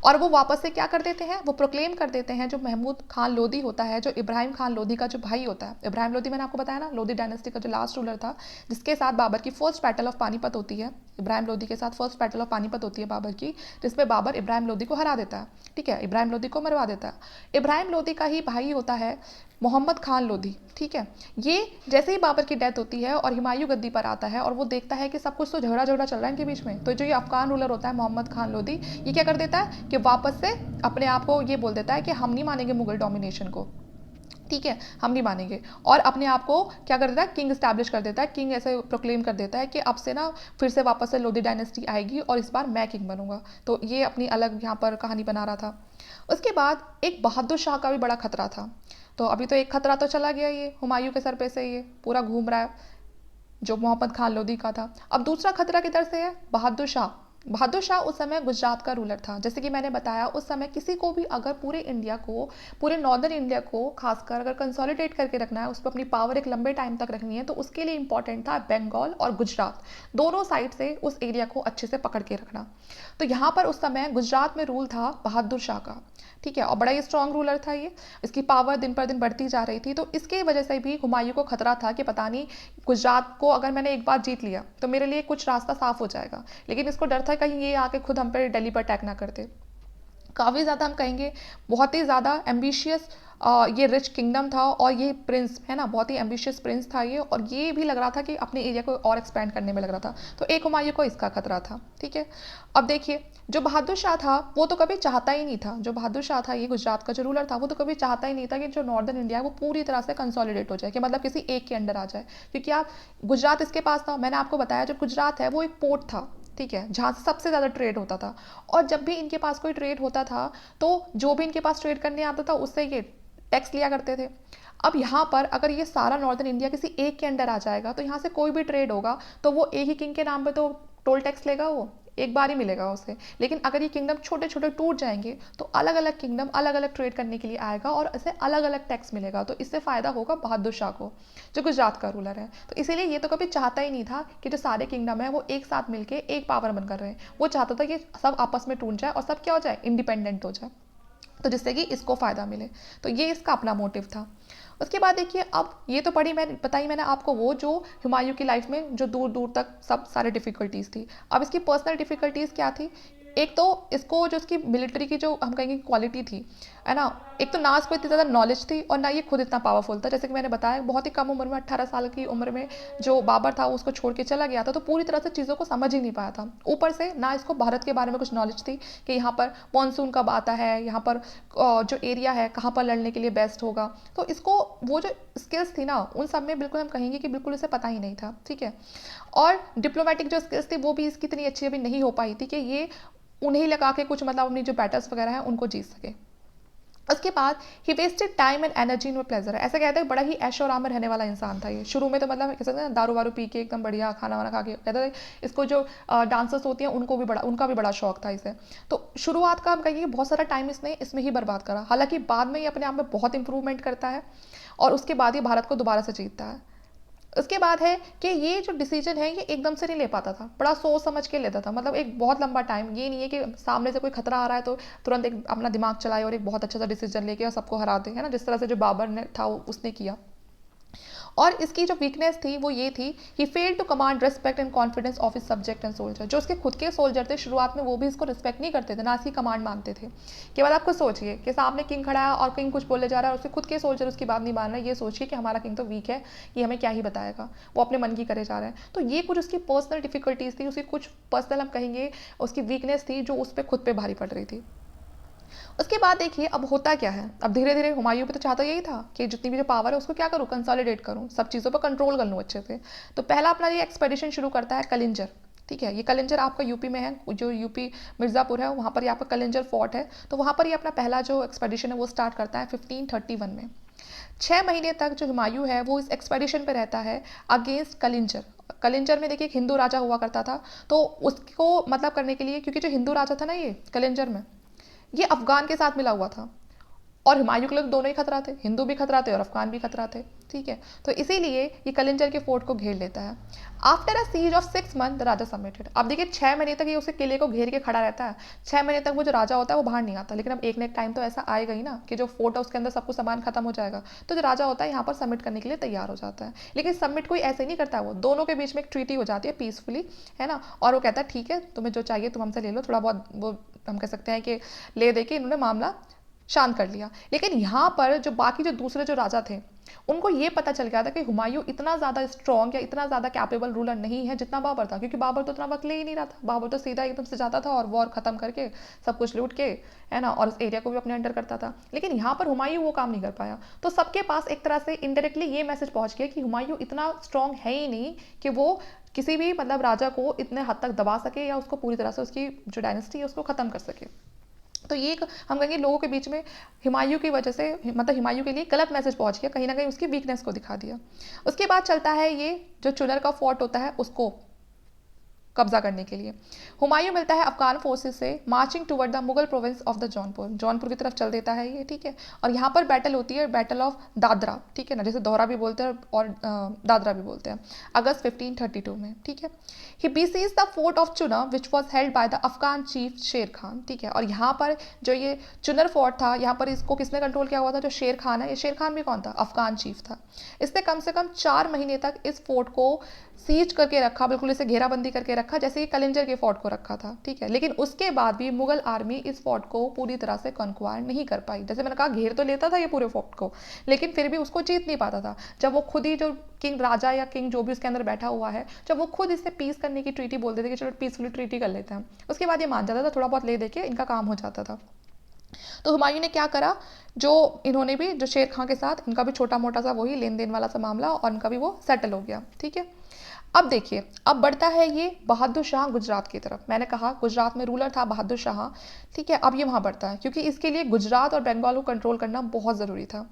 और वो वापस से क्या कर देते हैं, वो प्रोक्लेम कर देते हैं जो महमूद खान लोधी होता है, जो इब्राहिम खान लोधी का जो भाई होता है। इब्राहिम लोधी मैंने आपको बताया ना, लोधी डायनेस्टी का जो लास्ट रूलर था, जिसके साथ बाबर की फर्स्ट बैटल ऑफ पानीपत होती है। इब्राहिम लोधी के साथ फर्स्ट बैटल ऑफ पानीपत होती है बाबर की, जिसमें बाबर इब्राहिम लोधी को हरा देता है, ठीक है, इब्राहिम लोधी को मरवा देता है। इब्राहिम लोधी का ही भाई होता है मोहम्मद खान लोधी, ठीक है। ये जैसे ही बाबर की डेथ होती है और हुमायूं गद्दी पर आता है और वो देखता है कि सब कुछ तो झगड़ा झगड़ा चल रहा है इनके बीच में, तो जो ये अफगान रूलर होता है मोहम्मद खान लोधी, ये क्या कर देता है कि वापस से अपने आप को ये बोल देता है कि हम नहीं मानेंगे मुगल डोमिनेशन को, ठीक है, हम नहीं मानेंगे। और अपने आप को क्या कर देता है, किंग इस्टेब्लिश कर देता है, किंग ऐसे प्रोक्लेम कर देता है कि अब से ना फिर से वापस से लोधी डायनेस्टी आएगी और इस बार मैं किंग बनूंगा। तो ये अपनी अलग यहाँ पर कहानी बना रहा था। उसके बाद एक बहादुर शाह का भी बड़ा खतरा था। तो अभी तो एक खतरा तो चला गया, ये हुमायूं के सर पे से ये पूरा घूम रहा है, जो मोहम्मद खान लोधी का था। अब दूसरा खतरा किधर से है, बहादुर शाह। बहादुर शाह उस समय गुजरात का रूलर था। जैसे कि मैंने बताया, उस समय किसी को भी अगर पूरे इंडिया को, पूरे नॉर्दर्न इंडिया को खासकर अगर कंसोलिडेट करके रखना है, उस पर अपनी पावर एक लंबे टाइम तक रखनी है, तो उसके लिए इंपॉर्टेंट था बंगाल और गुजरात, दोनों साइड से उस एरिया को अच्छे से पकड़ के रखना। तो यहाँ पर उस समय गुजरात में रूल था बहादुर शाह का, ठीक है, और बड़ा ही स्ट्रॉन्ग रूलर था ये। इसकी पावर दिन पर दिन बढ़ती जा रही थी। तो इसके वजह से भी हुमायूं को खतरा था कि पता नहीं, गुजरात को अगर मैंने एक बार जीत लिया तो मेरे लिए कुछ रास्ता साफ हो जाएगा। लेकिन इसको डर था कहीं ये आके खुद हम पर दिल्ली पर अटैक ना करते। काफ़ी ज़्यादा हम कहेंगे बहुत ही ज़्यादा एम्बिशियस ये रिच किंगडम था, और ये प्रिंस है ना, बहुत ही एम्बिशियस प्रिंस था ये, और ये भी लग रहा था कि अपने एरिया को और एक्सपेंड करने में लग रहा था। तो एक हुमायूं को इसका खतरा था, ठीक है। अब देखिए, जो बहादुर शाह था वो तो कभी चाहता ही नहीं था, जो बहादुर शाह था ये गुजरात का जो रूलर था, वो तो कभी चाहता ही नहीं था कि जो नॉर्दर्न इंडिया है वो पूरी तरह से कंसोलिडेट हो जाए, कि मतलब किसी एक के अंडर आ जाए। क्योंकि आप, गुजरात इसके पास था, मैंने आपको बताया जो गुजरात है वो एक पोर्ट था, ठीक है, जहाँ से सबसे ज़्यादा ट्रेड होता था। और जब भी इनके पास कोई ट्रेड होता था तो जो भी इनके पास ट्रेड करने आता था उससे ये टैक्स लिया करते थे। अब यहाँ पर अगर ये सारा नॉर्दर्न इंडिया किसी एक के अंडर आ जाएगा तो यहाँ से कोई भी ट्रेड होगा तो वो एक ही किंग के नाम पे तो टोल टैक्स लेगा, वो एक बार ही मिलेगा उसे। लेकिन अगर ये किंगडम छोटे छोटे टूट जाएंगे तो अलग अलग किंगडम अलग अलग ट्रेड करने के लिए आएगा और इसे अलग अलग टैक्स मिलेगा। तो इससे फ़ायदा होगा बहादुर शाह को, जो गुजरात का रूलर है। तो इसीलिए ये तो कभी चाहता ही नहीं था कि जो सारे किंगडम है वो एक साथ मिलकर एक पावर बनकर रहे। वो चाहता था कि सब आपस में टूट जाए और सब क्या हो जाए, इंडिपेंडेंट हो जाए, तो जिससे कि इसको फ़ायदा मिले। तो ये इसका अपना मोटिव था। उसके बाद देखिए, अब ये तो पढ़ी मैंने, बताई मैंने आपको वो जो हुमायूं की लाइफ में जो दूर दूर तक सब सारे डिफ़िकल्टीज़ थी। अब इसकी पर्सनल डिफ़िकल्टीज़ क्या थी, एक तो इसको जो इसकी मिलिट्री की जो हम कहेंगे क्वालिटी थी, है ना, एक तो ना इसको इतनी ज़्यादा नॉलेज थी और ना ये खुद इतना पावरफुल था। जैसे कि मैंने बताया, बहुत ही कम उम्र में, 18 साल की उम्र में जो बाबर था उसको छोड़ के चला गया था, तो पूरी तरह से चीज़ों को समझ ही नहीं पाया था। ऊपर से ना इसको भारत के बारे में कुछ नॉलेज थी कि यहाँ पर मानसून कब आता है, यहाँ पर जो एरिया है कहाँ पर लड़ने के लिए बेस्ट होगा। तो इसको वो जो स्किल्स थी ना, उन सब में बिल्कुल हम कहेंगे कि बिल्कुल इसे पता ही नहीं था, ठीक है। और डिप्लोमेटिक जो स्किल्स थी वो भी इसकी इतनी अच्छी अभी नहीं हो पाई थी कि ये उन्हें लगा के कुछ मतलब अपनी जो बैटल्स वगैरह हैं उनको जीत सके। उसके बाद he wasted time and energy in pleasure. ऐसा कहते हैं बड़ा ही ऐशो आराम में रहने वाला इंसान था ये। शुरू में तो मतलब कह सकते हैं दारू वारू पी के एकदम बढ़िया खाना वाना खा के, कहते हैं इसको जो डांसर्स होती हैं उनको भी बड़ा, उनका भी बड़ा शौक था इसे। तो शुरुआत का हम कहेंगे बहुत सारा टाइम इसने इसमें ही बर्बाद करा। हालांकि बाद में ये अपने आप में बहुत इंप्रूवमेंट करता है और उसके बाद ये भारत को दोबारा से जीतता है। उसके बाद है कि ये जो डिसीजन है ये एकदम से नहीं ले पाता था, बड़ा सोच समझ के लेता था। मतलब एक बहुत लंबा टाइम, ये नहीं है कि सामने से कोई खतरा आ रहा है तो तुरंत एक अपना दिमाग चलाए और एक बहुत अच्छा सा डिसीजन लेके और सबको हरा दे, है ना, जिस तरह से जो बाबर ने था उसने किया। और इसकी जो वीकनेस थी वो ये थी, he failed to command respect and confidence of his subject and soldier. जो उसके खुद के सोल्जर थे शुरुआत में वो भी इसको रिस्पेक्ट नहीं करते थे, ना इसकी कमांड मानते थे। केवल आप खुद सोचिए कि सामने किंग खड़ा है और किंग कुछ बोले जा रहा है और उसके खुद के सोल्जर उसकी बात नहीं मान रहे, ये सोचिए कि हमारा किंग तो वीक है, ये हमें क्या ही बताएगा, वो अपने मन की करे जा रहे हैं। तो ये कुछ उसकी पर्सनल डिफिकल्टीज थी, उसकी कुछ पर्सनल हम कहेंगे उसकी वीकनेस थी जो उस पर खुद पे भारी पड़ रही थी। उसके बाद देखिए अब होता क्या है, अब धीरे धीरे हुमायूं भी तो चाहता यही था कि जितनी भी जो पावर है उसको क्या करूँ, कंसोलिडेट करूँ, सब चीज़ों पर कंट्रोल कर लूँ अच्छे से। तो पहला अपना ये एक्सपेडिशन शुरू करता है कलिंजर, ठीक है। ये कलिंजर आपका यूपी में है, जो यूपी मिर्ज़ापुर है वहाँ पर ये आपका कलिंजर फोर्ट है। तो वहाँ पर ये अपना पहला जो एक्सपेडिशन है वो स्टार्ट करता है 1531 में। 6 महीने तक जो हुमायूं है वो इस एक्सपेडिशन पे रहता है अगेंस्ट कलिंजर। कलिंजर में देखिए एक हिंदू राजा हुआ करता था, तो उसको मतलब करने के लिए, क्योंकि जो हिंदू राजा था ना ये कलिंजर में, ये अफगान के साथ मिला हुआ था और हुमायूं के लोग दोनों ही खतरा थे, हिंदू भी खतरा थे और अफगान भी खतरा थे, ठीक है। तो इसीलिए ये कलिंजर के फोर्ट को घेर लेता है। After a siege of 6 month the raja submitted. अब देखिए 6 महीने तक ये उसे किले को घेर के खड़ा रहता है। 6 महीने तक वो जो राजा होता है वो बाहर नहीं आता। लेकिन अब एक ना एक टाइम तो ऐसा आएगा ही ना कि जो फोर्ट है उसके अंदर सब कुछ सामान खत्म हो जाएगा, तो जो राजा होता है यहाँ पर सबमिट करने के लिए तैयार हो जाता है। लेकिन सबमिट कोई ऐसे नहीं करता, वो दोनों के बीच में एक ट्रीटी हो जाती है पीसफुली, है ना। और वो कहता है ठीक है तुम्हें जो चाहिए तुम हमसे ले लो, थोड़ा बहुत वो हम कह सकते हैं कि ले दे के इन्होंने मामला शांत कर लिया। लेकिन यहाँ पर जो बाकी जो दूसरे जो राजा थे उनको ये पता चल गया था कि हुमायूं इतना ज़्यादा स्ट्रॉन्ग या इतना ज़्यादा कैपेबल रूलर नहीं है जितना बाबर था, क्योंकि बाबर तो इतना वक्त ले ही नहीं रहा था। बाबर तो सीधा एकदम से जाता था और वॉर ख़त्म करके सब कुछ लूट के, है ना, और उस एरिया को भी अपने अंडर करता था। लेकिन यहाँ पर हुमायूं वो काम नहीं कर पाया। तो सबके पास एक तरह से इनडायरेक्टली ये मैसेज पहुंच गया कि हुमायूं इतना स्ट्रॉन्ग है ही नहीं कि वो किसी भी मतलब राजा को इतने हद तक दबा सके या उसको पूरी तरह से उसकी जो डायनेस्टी है उसको ख़त्म कर सके। तो ये हम कहेंगे लोगों के बीच में हुमायूं की वजह से, मतलब हुमायूं के लिए गलत मैसेज पहुंच गया, कहीं ना कहीं उसकी वीकनेस को दिखा दिया। उसके बाद चलता है ये जो चुनर का फोर्ट होता है उसको कब्जा करने के लिए हुमायूं मिलता है अफगान फोर्सेस से, marching toward the Mughal province of the Jaunpur, Jaunpur की तरफ चल देता है ये, ठीक है। और यहाँ पर बैटल होती है, बैटल ऑफ दादरा, ठीक है ना, जैसे दोहरा भी बोलते हैं और दादरा भी बोलते हैं, अगस्त 1532 में, ठीक है। ही बीसीज द फोर्ट ऑफ चुना which was held by the Afghan chief शेर खान, ठीक है। और यहाँ पर जो ये चुनर फोर्ट था, यहाँ पर इसको किसने कंट्रोल किया हुआ था? जो शेर खान है। ये शेर खान भी कौन था? अफगान चीफ था। इसने कम से कम 4 महीने तक इस फोर्ट को सीज करके रखा, बिल्कुल इसे घेराबंदी करके रखा जैसे कि कलिंजर के फोर्ट को रखा था, ठीक है। लेकिन उसके बाद भी मुगल आर्मी इस फोर्ट को पूरी तरह से कंक्वायर नहीं कर पाई। जैसे मैंने कहा, घेर तो लेता था ये पूरे फोर्ट को, लेकिन फिर भी उसको जीत नहीं पाता था। जब वो खुद ही, जो किंग राजा या किंग जो भी उसके अंदर बैठा हुआ है, जब वो खुद इससे पीस करने की ट्रीटी बोलते थे कि चलो पीसफुली ट्रीटी कर लेते हैं, उसके बाद ये मान जाता था, थोड़ा बहुत ले दे के इनका काम हो जाता था। तो हुमायूं ने क्या करा, जो इन्होंने भी, जो शेर खां के साथ इनका भी छोटा मोटा सा वही लेन देन वाला सा मामला, और इनका भी वो सेटल हो गया, ठीक है। अब देखिए, अब बढ़ता है ये बहादुर शाह गुजरात की तरफ। मैंने कहा गुजरात में रूलर था बहादुर शाह, ठीक है। अब ये वहाँ बढ़ता है क्योंकि इसके लिए गुजरात और बंगाल को कंट्रोल करना बहुत ज़रूरी था।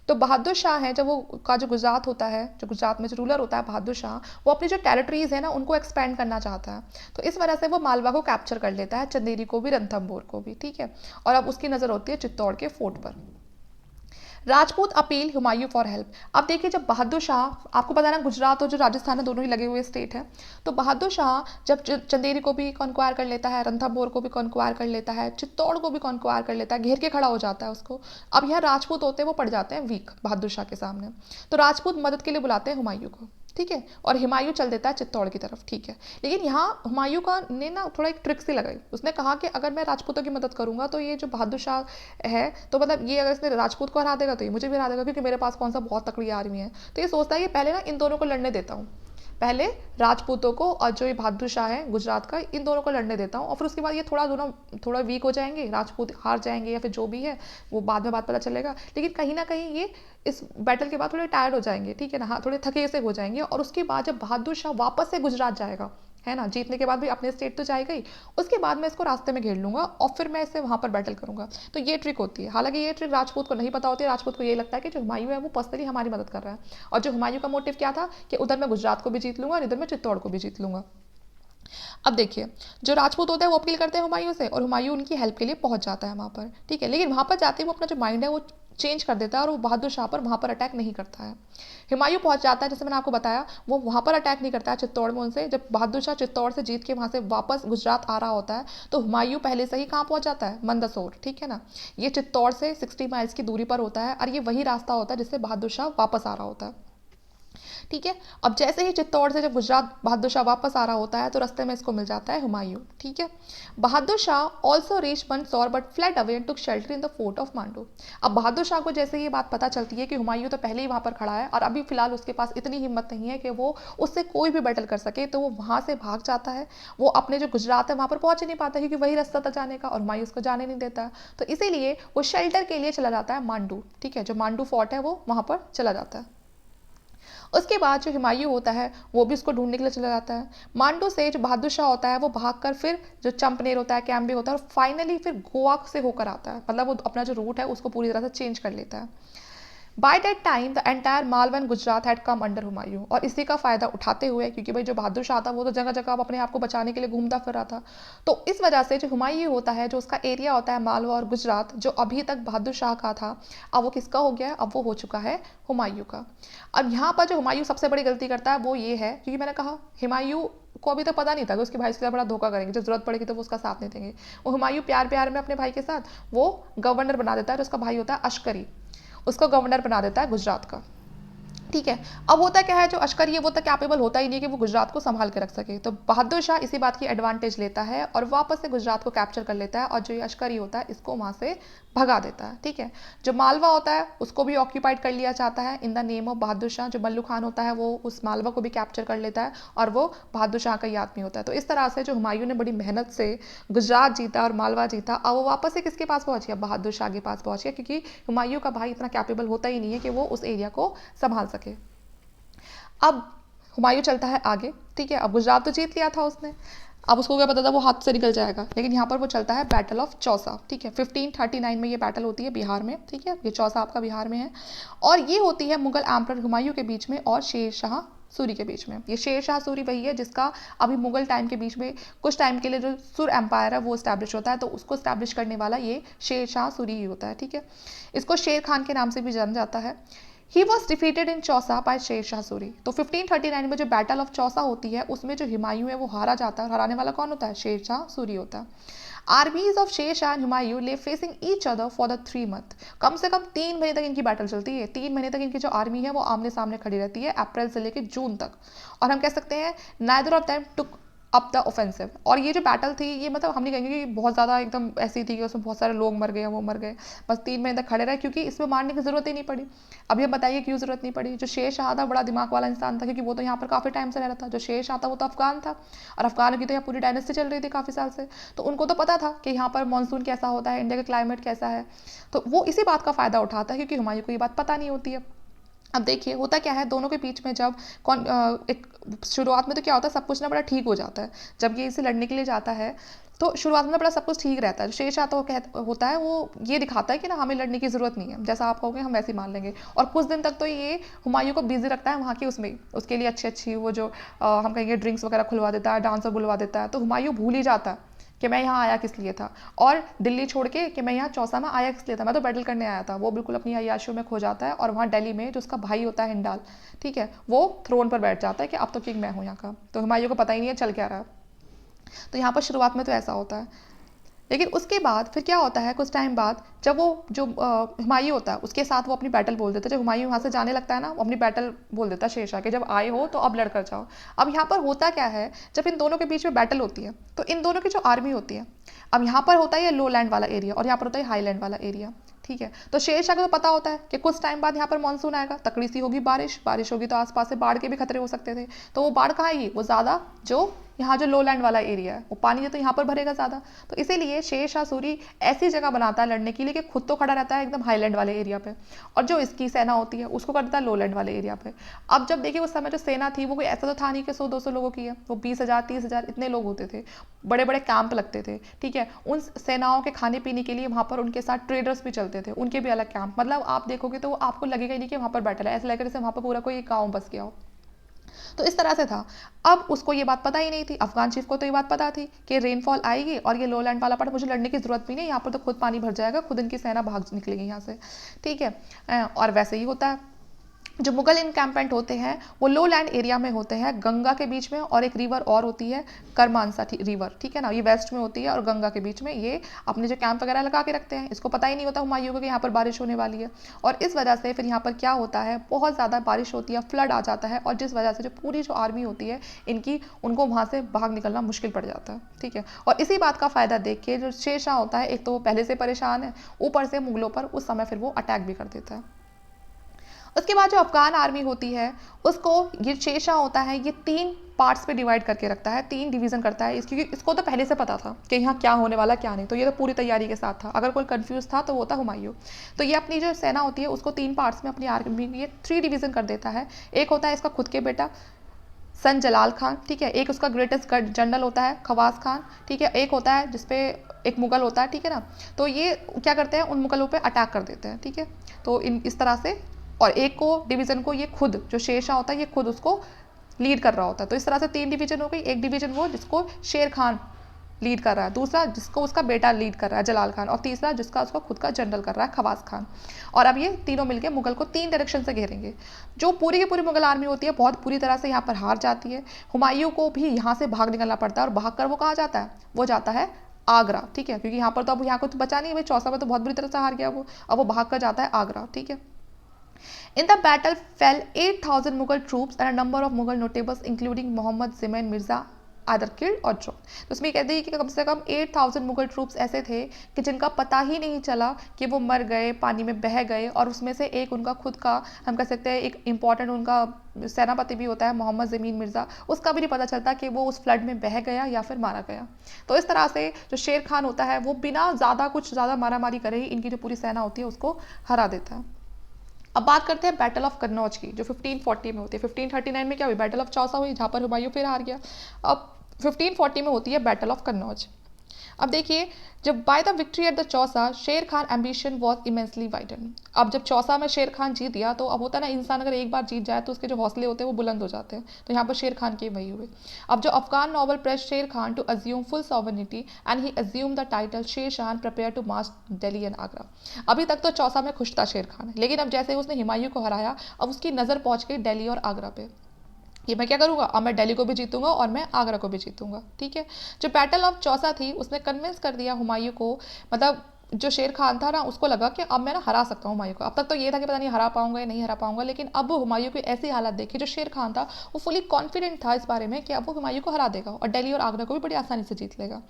तो बहादुर शाह है, जब वो का जो गुजरात होता है, जो गुजरात में जो रूलर होता है बहादुर शाह, वो अपनी जो टेरिटरीज है ना उनको एक्सपेंड करना चाहता है। तो इस वजह से वो मालवा को कैप्चर कर लेता है, चंदेरी को भी, रणथंभौर को भी, ठीक है। और अब उसकी नज़र होती है चित्तौड़ के फोर्ट पर। Rajput appeal Humayun for help. अब देखिए, जब बहादुर शाह, आपको पता है ना गुजरात और जो राजस्थान है दोनों ही लगे हुए स्टेट है, तो बहादुर शाह जब चंदेरी को भी कॉन्क्वायर कर लेता है, रणथंभौर को भी कॉन्क्वायर कर लेता है, चित्तौड़ को भी कॉन्क्वायर कर लेता है, घेर के खड़ा हो जाता है उसको। अब यहाँ राजपूत होते हैं वो पड़ जाते हैं वीक बहादुर शाह के सामने। तो राजपूत मदद के लिए बुलाते हैं हुमायूं को, ठीक है। और हुमायूं चल देता है चित्तौड़ की तरफ, ठीक है। लेकिन यहाँ हुमायूं का ने ना थोड़ा एक ट्रिक सी लगाई। उसने कहा कि अगर मैं राजपूतों की मदद करूंगा तो ये जो बहादुर शाह है, तो मतलब ये अगर इसने राजपूत को हरा देगा तो ये मुझे भी हरा देगा, क्योंकि मेरे पास कौन सा बहुत तकड़ी आर्मी है। तो ये सोचता है कि पहले ना इन दोनों को लड़ने देता हूँ, पहले राजपूतों को और जो ये बहादुर शाह है गुजरात का, इन दोनों को लड़ने देता हूँ, और फिर उसके बाद ये दोनों थोड़ा वीक हो जाएंगे, राजपूत हार जाएंगे या फिर जो भी है वो बाद में बात पता चलेगा। लेकिन कहीं ना कहीं ये इस बैटल के बाद थोड़े टायर्ड हो जाएंगे, ठीक है ना, हाँ थोड़े थके से हो जाएंगे। और उसके बाद जब बहादुर शाह वापस से गुजरात जाएगा, है ना, जीतने के बाद भी अपने स्टेट तो जाएगा ही, उसके बाद मैं इसको रास्ते में घेर लूंगा और फिर मैं इससे वहाँ पर बैटल करूंगा। तो ये ट्रिक होती है। हालांकि ये ट्रिक राजपूत को नहीं पता होती है। राजपूत को ये लगता है कि जो हुमायूं है वो पर्सनली हमारी मदद कर रहा है, और जो हुमायूं का मोटिव क्या था कि उधर मैं गुजरात को भी जीत लूंगा और इधर मैं चित्तौड़ को भी जीत लूंगा। अब देखिए, जो राजपूत होते हैं वो अपील करते हैं हुमायूं से, और हुमायूं उनकी हेल्प के लिए पहुंच जाता है वहाँ पर, ठीक है। लेकिन वहाँ पर जाते ही वो अपना जो माइंड है वो चेंज कर देता है और वो बहादुर शाह पर वहाँ पर अटैक नहीं करता है। हुमायूं पहुंच जाता है, जैसे मैंने आपको बताया, वो वहाँ पर अटैक नहीं करता है चित्तौड़ में उनसे। जब बहादुर शाह चित्तौड़ से जीत के वहाँ से वापस गुजरात आ रहा होता है, तो हुमायूं पहले से ही कहाँ पहुंच जाता है? मंदसौर, ठीक है ना। ये चित्तौड़ से 60 माइल्स की दूरी पर होता है, और ये वही रास्ता होता है जिससे बहादुर शाह वापस आ रहा होता है, ठीक है। अब जैसे ही चित्तौड़ से जब गुजरात बहादुर शाह वापस आ रहा होता है, तो रास्ते में इसको मिल जाता है हुमायूं, ठीक है। Bahadur Shah also reach Mandsaur but fled away and took shelter in the fort of Mandu. अब बहादुर शाह को जैसे ये बात पता चलती है कि हुमायूं तो पहले ही वहाँ पर खड़ा है और अभी फिलहाल उसके पास इतनी हिम्मत नहीं है कि वो उससे कोई भी बैटल कर सके, तो वो वहाँ से भाग जाता है। वो अपने जो गुजरात है वहाँ पर पहुँच ही नहीं पाता, क्योंकि वही रास्ता था जाने का और हुमायूं उसको जाने नहीं देता। तो इसीलिए वो शेल्टर के लिए चला जाता है मांडू, ठीक है। जो मांडू फोर्ट है वो वहाँ पर चला जाता है। उसके बाद जो हुमायूं होता है वो भी उसको ढूंढने के लिए चला जाता है। मांडू से जो बहादुर शाह होता है वो भागकर फिर जो चंपनेर होता है, कैम्बे होता है, और फाइनली फिर गोवा से होकर आता है। मतलब वो अपना जो रूट है उसको पूरी तरह से चेंज कर लेता है। By that time the entire Malwa and Gujarat had come under Humayun. और इसी का फायदा उठाते हुए, क्योंकि भाई जो बहादुर शाह था वो तो जगह जगह अपने आप को बचाने के लिए घूमता फिर रहा था, तो इस वजह से जो हुमायूं होता है, जो उसका एरिया होता है मालवा और गुजरात, जो अभी तक बहादुर शाह का था, अब वो किसका हो गया है? अब वो हो चुका है हुमायूं का। अब यहाँ पर जो हुमायूं सबसे बड़ी गलती करता है वो ये है, क्योंकि मैंने कहा हुमायूं को अभी तक पता नहीं था कि उसके भाई से बड़ा धोखा करेंगे, जब जरूरत पड़ेगी तो वो उसका साथ नहीं देंगे। वो हुमायूं प्यार प्यार में अपने भाई के साथ वो गवर्नर बना देता है, जो उसका भाई होता है अश्करी, उसको गवर्नर बना देता है गुजरात का, ठीक है। अब होता क्या है, जो अश्कर ये वो तो कैपेबल होता ही नहीं है कि वो गुजरात को संभाल के रख सके, तो बहादुर शाह इसी बात की एडवांटेज लेता है और वापस से गुजरात को कैप्चर कर लेता है, और जो ये अश्करी होता है इसको वहाँ से भगा देता है। ठीक है। जो मालवा होता है उसको भी ऑक्यूपाइड कर लिया जाता है in the name of Bahadur Shah. जो मल्लू खान होता है वो उस मालवा को भी कैप्चर कर लेता है और वो बहादुर शाह का ही आदमी होता है। तो इस तरह से जो हुमायूं ने बड़ी मेहनत से गुजरात जीता और मालवा जीता, अब वो वापस से किसके पास पहुंच गया, बहादुर शाह के पास पहुंच गया, क्योंकि हुमायूं का भाई इतना कैपेबल होता ही नहीं है कि वो उस एरिया को संभाल सके। अब हुमायूं चलता है आगे। ठीक है। अब गुजरात तो जीत लिया था उसने, अब उसको क्या पता था वो हाथ से निकल जाएगा, लेकिन यहाँ पर वो चलता है बैटल ऑफ चौसा। ठीक है। 1539 में ये बैटल होती है बिहार में। ठीक है। ये चौसा आपका बिहार में है, और ये होती है मुगल एम्परर हुमायूं के बीच में और शेर शाह सूरी के बीच में। ये शेर शाह सूरी वही है जिसका अभी मुगल टाइम के बीच में कुछ टाइम के लिए जो सुर एम्पायर है वो स्टैब्लिश होता है, तो उसको स्टैब्लिश करने वाला ये शेर शाह सूरी ही होता है। ठीक है। इसको शेर खान के नाम से भी जाना जाता है। He was defeated in Chausa by Sher Shah Suri. तो 1539 में जो बैटल ऑफ चौसा होती है उसमें जो हुमायूं है वो हारा जाता है, और हराने वाला कौन होता है, शेर शाह सूरी होता है। आर्मीज of Sher Shah and Humayun lay facing each other for the 3 month. कम से कम 3 महीने तक इनकी बैटल चलती है। 3 महीने तक इनकी जो आर्मी है वो आमने सामने खड़ी रहती है, अप्रैल से लेकर जून तक। और हम कह सकते हैं neither of them took up the offensive. और ये जो बैटल थी ये मतलब हम नहीं कहेंगे कि बहुत ज़्यादा एकदम ऐसी थी कि उसमें बहुत सारे लोग मर गए वो मर गए, बस 3 महीने तक खड़े रहे, क्योंकि इसमें मारने की ज़रूरत ही नहीं पड़ी। अभी हम बताइए क्यों ज़रूरत नहीं पड़ी। जो शेर शाह था बड़ा दिमाग वाला इंसान था, क्योंकि वो तो यहाँ पर काफ़ी टाइम से रह रहा था। जो शेर शाह था वो तो अफगान था, और अफगानों की तो यहाँ पूरी डायनेस्टी चल रही थी काफ़ी साल से, तो उनको तो पता था कि यहाँ पर मानसून कैसा होता है, इंडिया का क्लाइमेट कैसा है, तो वो इसी बात का फ़ायदा उठाता है, क्योंकि हुमायूं को ये बात पता नहीं होती है। अब देखिए होता क्या है, दोनों के बीच में जब एक शुरुआत में तो क्या होता है, सब कुछ ना बड़ा ठीक हो जाता है। जब ये इसे लड़ने के लिए जाता है तो शुरुआत में बड़ा सब कुछ ठीक रहता है। शेर शाह तो होता है वो ये दिखाता है कि ना हमें लड़ने की ज़रूरत नहीं है, जैसा आप कहोगे हम वैसे ही मान लेंगे। और कुछ दिन तक तो ये हुमायूं को बिजी रखता है वहाँ की उसमें, उसके लिए अच्छी अच्छी वो जो हम कहेंगे ड्रिंक्स वगैरह खुलवा देता है, डांसर बुलवा देता है, तो हुमायूं भूल ही जाता है कि मैं यहाँ आया किस लिए था, और दिल्ली छोड़ के कि मैं यहाँ चौसा में आया किस लिए था, मैं तो बैटल करने आया था। वो बिल्कुल अपनी अय्याशियों में खो जाता है, और वहाँ दिल्ली में जो उसका भाई होता है हिंडाल, ठीक है, वो थ्रोन पर बैठ जाता है कि अब तो किंग मैं हूँ यहाँ का। तो हुमायूं को पता ही नहीं है चल क्या रहा है। तो यहाँ पर शुरुआत में तो ऐसा होता है, लेकिन उसके बाद फिर क्या होता है, कुछ टाइम बाद जब वो जो हुमायूं होता है उसके साथ वो अपनी बैटल बोल देता है। जब हुमायूं वहाँ से जाने लगता है ना, वो अपनी बैटल बोल देता है शेरशाह के, जब आए हो तो अब लड़ कर जाओ। अब यहाँ पर होता क्या है, जब इन दोनों के बीच में बैटल होती है तो इन दोनों की जो आर्मी होती है, अब यहाँ पर होता है ये लो लैंड वाला एरिया और यहाँ पर होता है हाई लैंड वाला एरिया। ठीक है। तो शेरशाह को तो पता होता है कि कुछ टाइम बाद यहाँ पर मानसून आएगा, तकड़ी सी होगी बारिश, बारिश होगी तो आसपास से बाढ़ के भी खतरे हो सकते थे। तो वो बाढ़ कहाँ आएगी, वो ज़्यादा जो यहाँ जो लो लैंड वाला एरिया है वो पानी तो यहाँ पर भरेगा ज़्यादा। तो इसीलिए शेर शाह सूरी ऐसी जगह बनाता है लड़ने के लिए कि खुद तो खड़ा रहता है एकदम हाईलैंड वाले एरिया पे, और जो इसकी सेना होती है उसको कर देता है लो लैंड वाले एरिया पे। अब जब देखिए उस समय जो सेना थी वो कोई ऐसा तो था नहीं कि 100-200 लोगों की है, वो 20,000 30,000 इतने लोग होते थे, बड़े बड़े कैंप लगते थे। ठीक है। उन सेनाओं के खाने पीने के लिए वहाँ पर उनके साथ ट्रेडर्स भी चलते थे, उनके भी अलग कैंप, मतलब आप देखोगे तो आपको लगेगा ही नहीं कि वहाँ पर बैठल है, ऐसा लगेगा जैसे वहाँ पर पूरा कोई गाँव बस गया हो। तो इस तरह से था। अब उसको ये बात पता ही नहीं थी, अफगान चीफ को तो ये बात पता थी कि रेनफॉल आएगी और ये लो लैंड वाला पार्ट मुझे लड़ने की जरूरत भी नहीं, यहाँ पर तो खुद पानी भर जाएगा, खुद इनकी सेना भाग निकलेगी यहाँ से। ठीक है। और वैसे ही होता है, जो मुगल इनकैम्पमेंट होते हैं वो लो लैंड एरिया में होते हैं, गंगा के बीच में, और एक रिवर और होती है करमानसा रिवर। ठीक है ना, ये वेस्ट में होती है और गंगा के बीच में ये अपने जो कैंप वगैरह लगा के रखते हैं। इसको पता ही नहीं होता हुमायूं को कि यहाँ पर बारिश होने वाली है, और इस वजह से फिर यहाँ पर क्या होता है, बहुत ज़्यादा बारिश होती है, फ्लड आ जाता है, और जिस वजह से जो पूरी जो आर्मी होती है इनकी, उनको वहाँ से भाग निकलना मुश्किल पड़ जाता है। ठीक है। और इसी बात का फ़ायदा देख के जो शेर शाह होता है, एक तो वो पहले से परेशान है, ऊपर से मुगलों पर उस समय फिर वो अटैक भी कर देता है। उसके बाद जो अफगान आर्मी होती है उसको ये शेर शाह होता है, ये 3 पार्ट्स पे डिवाइड करके रखता है, 3 डिवीज़न करता है, क्योंकि इसको तो पहले से पता था कि यहाँ क्या होने वाला क्या नहीं, तो ये तो पूरी तैयारी के साथ था। अगर कोई कंफ्यूज था तो वो था हुमायूं। तो ये अपनी जो सेना होती है उसको 3 पार्ट्स में अपनी आर्मी ये 3 डिवीज़न कर देता है। एक होता है इसका खुद के बेटा सन जलाल खान, ठीक है, एक उसका ग्रेटेस्ट जनरल होता है खवास खान, ठीक है, एक होता है जिसपे एक मुगल होता है, ठीक है ना। तो ये क्या करते हैं, उन मुगलों पे अटैक कर देते हैं। ठीक है। तो इस तरह से, और एक को डिवीज़न को ये खुद जो शेर शाह होता है ये खुद उसको लीड कर रहा होता है। तो इस तरह से 3 डिवीज़न हो गई। एक डिवीज़न वो जिसको शेर खान लीड कर रहा है, दूसरा जिसको उसका बेटा लीड कर रहा है जलाल खान, और तीसरा जिसका उसको खुद का जनरल कर रहा है खवास खान। और अब ये तीनों मिलकर मुगल को 3 डायरेक्शन से घेरेंगे। जो पूरी की पूरी मुगल आर्मी होती है बहुत बुरी तरह से यहाँ पर हार जाती है। हुमायूं को भी यहाँ से भाग निकलना पड़ता है, और भाग कर वो कहाँ जाता है, वो जाता है आगरा। ठीक है। क्योंकि यहाँ पर तो अब यहाँ कुछ बचा नहीं है भाई, चौसा में तो बहुत बुरी तरह से हार गया वो, अब वो भाग कर जाता है आगरा। ठीक है। In the battle fell 8,000 Mughal troops and a number of Mughal notables including Muhammad Zimain Mirza either killed or dropped। तो उसमें कहते हैं कि कम से कम 8,000 मुगल ट्रूप्स ऐसे थे कि जिनका पता ही नहीं चला कि वो मर गए, पानी में बह गए, और उसमें से एक उनका खुद का, हम कह सकते हैं एक इम्पॉर्टेंट उनका सेनापति भी होता है मोहम्मद ज़मीन मिर्ज़ा, उसका भी नहीं पता चलता कि वो उस फ्लड में बह गया या फिर मारा गया। तो इस तरह से जो शेर खान होता है वो बिना ज़्यादा मारा मारी करे ही इनकी जो पूरी सेना होती है उसको हरा देता है। अब बात करते हैं बैटल ऑफ कन्नौज की, जो 1540 में होती है। 1539 में क्या हुई? बैटल ऑफ चौसा हुई, जहाँ पर हुमायूं फिर हार गया। अब 1540 में होती है बैटल ऑफ कन्नौज। अब देखिए, जब by the victory at the Chausa Sher Khan ambition was immensely widen. अब जब चौसा में शेर खान जीत गया तो अब होता है ना, इंसान अगर एक बार जीत जाए तो उसके जो हौसले होते हैं वो बुलंद हो जाते हैं। तो यहाँ पर शेर खान के वही हुए। अब जो Afghan noble press Sher Khan to assume full sovereignty and he assume the title Sher Shah prepare to march Delhi and Agra. अभी तक तो चौसा में खुश था शेर खान, लेकिन अब जैसे उसने हुमायूं को हराया, अब उसकी नज़र पहुंच गई दिल्ली और आगरा पे। ये मैं क्या करूँगा, अब मैं दिल्ली को भी जीतूंगा और मैं आगरा को भी जीतूंगा। ठीक है, जो बैटल ऑफ चौसा थी उसने कन्विंस कर दिया हुमायूं को, मतलब जो शेर खान था ना, उसको लगा कि अब मैं ना हरा सकता हूँ हुमायूं को। अब तक तो ये था कि पता नहीं हरा पाऊंगा या नहीं हरा पाऊंगा, लेकिन अब हुमायूं की ऐसी हालत देखी, जो शेर खान था वो फुली कॉन्फिडेंट था इस बारे में कि अब वो हुमायूं को हरा देगा और दिल्ली और आगरा को भी बड़ी आसानी से जीत लेगा।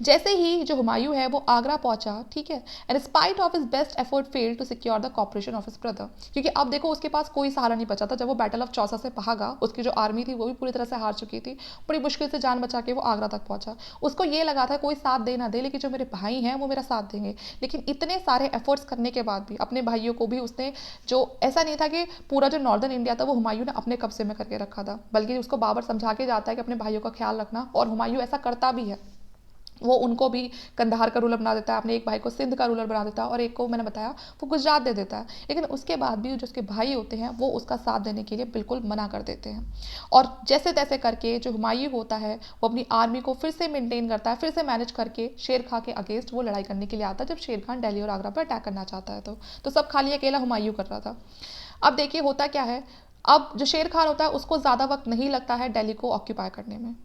जैसे ही जो हुमायूं है वो आगरा पहुंचा, ठीक है, and spite of his best effort failed to secure the cooperation of his brother, क्योंकि अब देखो उसके पास कोई सहारा नहीं बचा था। जब वो बैटल ऑफ चौसा से भागा, उसकी जो आर्मी थी वो भी पूरी तरह से हार चुकी थी। बड़ी मुश्किल से जान बचा के वो आगरा तक पहुंचा। उसको ये लगा था कोई साथ दे ना दे, लेकिन जो मेरे भाई हैं वो मेरा साथ देंगे। लेकिन इतने सारे एफर्ट्स करने के बाद भी अपने भाइयों को भी उसने, जो ऐसा नहीं था कि पूरा जो नॉर्दर्न इंडिया था वो हुमायूं ने अपने कब्जे में करके रखा था, बल्कि उसको बाबर समझा के जाता है कि अपने भाइयों का ख्याल रखना, और हुमायूं ऐसा करता भी है। वो उनको भी कंधार का रूलर बना देता है, अपने एक भाई को सिंध का रूलर बना देता है, और एक को मैंने बताया वो गुजरात दे देता है। लेकिन उसके बाद भी जो उसके भाई होते हैं वो उसका साथ देने के लिए बिल्कुल मना कर देते हैं। और जैसे तैसे करके जो हुमायूं होता है वो अपनी आर्मी को फिर से मेंटेन करता है, फिर से मैनेज करके शेर खां के अगेंस्ट वो लड़ाई करने के लिए आता है, जब शेर खान दिल्ली और आगरा पर अटैक करना चाहता है। तो सब खाली अकेला हुमायूं कर रहा था। अब देखिए होता क्या है, अब जो शेर खान होता है उसको ज़्यादा वक्त नहीं लगता है दिल्ली को ऑक्यूपाई करने में।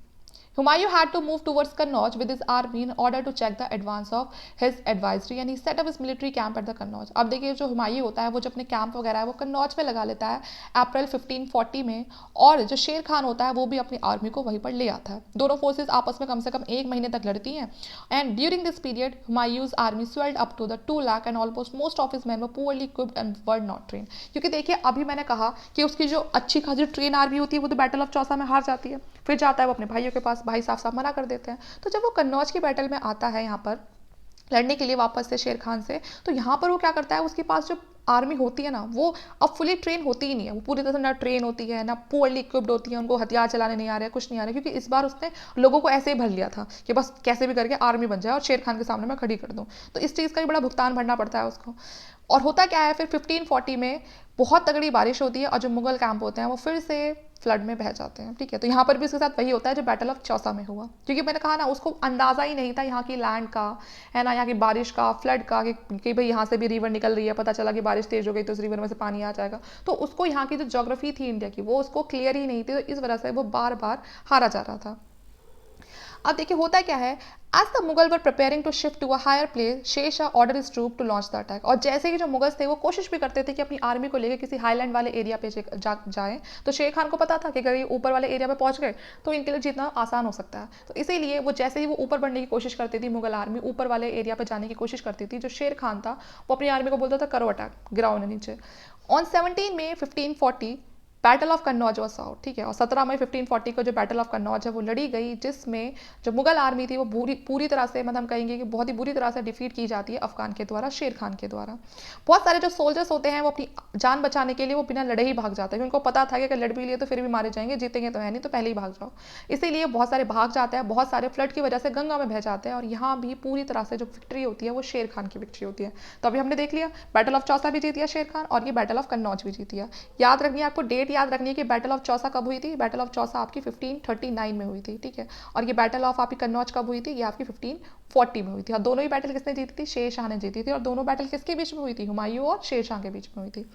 Humayun had to move towards Kannauj with his army in order to check the advance of his advisory, and he set up his military camp at the Kannauj। अब देखिए जो हुमायूं होता है वो जो अपने कैंप वगैरह है वो कन्नौज में लगा लेता है अप्रैल 1540 में, और जो शेर खान होता है वो भी अपनी आर्मी को वहीं पर ले आता है। दोनों फोर्सेस आपस में कम से कम एक महीने तक लड़ती हैं, and during this period Humayun's army swelled up to the 2 lakh and almost most of his men were poorly equipped and were not trained। क्योंकि देखिए अभी मैंने कहा कि उसकी जो अच्छी खासी ट्रेन आर्मी होती है वो तो बैटल ऑफ चौसा में हार जाती है, फिर जाता है वो अपने भाइयों के पास, भाई साफ साफ मना कर देते हैं। तो जब वो कन्नौज की बैटल में आता है यहाँ पर लड़ने के लिए वापस से शेर खान से, तो यहाँ पर वो क्या करता है, उसके पास जो आर्मी होती है ना वो अब फुली ट्रेन होती ही नहीं है। वो पूरी तरह से ना ट्रेन होती है, ना पुअरली इक्विप्ड होती है, उनको हथियार चलाने नहीं आ रहे, कुछ नहीं आ रहा, क्योंकि इस बार उसने लोगों को ऐसे ही भर लिया था कि बस कैसे भी करके आर्मी बन जाए और शेर खान के सामने मैं खड़ी कर दूँ। तो इस चीज़ का भी बड़ा भुगतान भरना पड़ता है उसको। और होता क्या है, फिर 1540 में बहुत तगड़ी बारिश होती है और जो मुगल कैंप होते हैं वो फिर से फ्लड में बह जाते हैं। ठीक है, तो यहाँ पर भी उसके साथ वही होता है जो बैटल ऑफ चौसा में हुआ, क्योंकि मैंने कहा ना उसको अंदाज़ा ही नहीं था यहाँ की लैंड का, है ना, यहाँ की बारिश का, फ्लड का, कि भाई यहाँ से भी रिवर निकल रही है, पता चला कि बारिश तेज हो गई तो उस रिवर में से पानी आ जाएगा। तो उसको यहाँ की जो ज्योग्राफी थी इंडिया की वो उसको क्लियर ही नहीं थी, तो इस वजह से वो बार बार हारा जा रहा था। अब देखिए होता क्या है, as the Mughal were preparing to shift to a higher place Sher Shah order his troop to launch the attack. और जैसे ही जो मुगल्स थे वो कोशिश भी करते थे कि अपनी आर्मी को लेकर किसी हाईलैंड वाले एरिया पे जाएं, तो शेर खान को पता था कि अगर ये ऊपर वाले एरिया पे पहुंच गए तो इनके लिए जीतना आसान हो सकता है। तो इसीलिए वो जैसे ही वो ऊपर बढ़ने की कोशिश करती थी, मुगल आर्मी ऊपर वाले एरिया पे जाने की कोशिश करती थी, जो शेर खान था वो अपनी आर्मी को बोलता था करो अटैक, गिराओ उन्हें नीचे। On 17 May 1540 battle of Kannauj was out. ठीक है, और 17 मई 1540 को जो बैटल ऑफ कन्नौज है वो लड़ी गई, जिसमें जो मुगल आर्मी थी वो पूरी तरह से, मतलब हम कहेंगे कि बहुत ही बुरी तरह से डिफीट की जाती है अफगान के द्वारा, शेर खान के द्वारा। बहुत सारे जो सोल्जर्स होते हैं वो अपनी जान बचाने के लिए वो बिना लड़े ही भाग जाते हैं, क्योंकि उनको पता था कि अगर लड़ भी लिए तो फिर भी मारे जाएंगे, जीतेंगे तो है नहीं, तो पहले ही भाग जाओ। इसीलिए बहुत सारे भाग जाते हैं, बहुत सारे फ्लड की वजह से गंगा में बह जाते हैं, और यहाँ भी पूरी तरह से जो विक्ट्री होती है वो शेर खान की विक्ट्री होती है। तो अभी हमने देख लिया बैटल ऑफ चौसा भी जीत दिया शेर खान, और ये बैटल ऑफ कन्नौज भी जीत दिया। याद रखनी है, आपको डेट याद रखनी है कि बैटल ऑफ चौसा कब हुई थी। बैटल ऑफ चौसा आपकी 1539 में हुई थी। ठीक है, और ये बैटल ऑफ आपकी कन्नौज कब हुई थी, ये आपकी 1540 में हुई थी। और दोनों ही बैटल किसने जीती थी, शेर शाह ने जीती थी। और दोनों बैटल किसके बीच में हुई थी, हुमायूं और शेर शाह के बीच में हुई थी।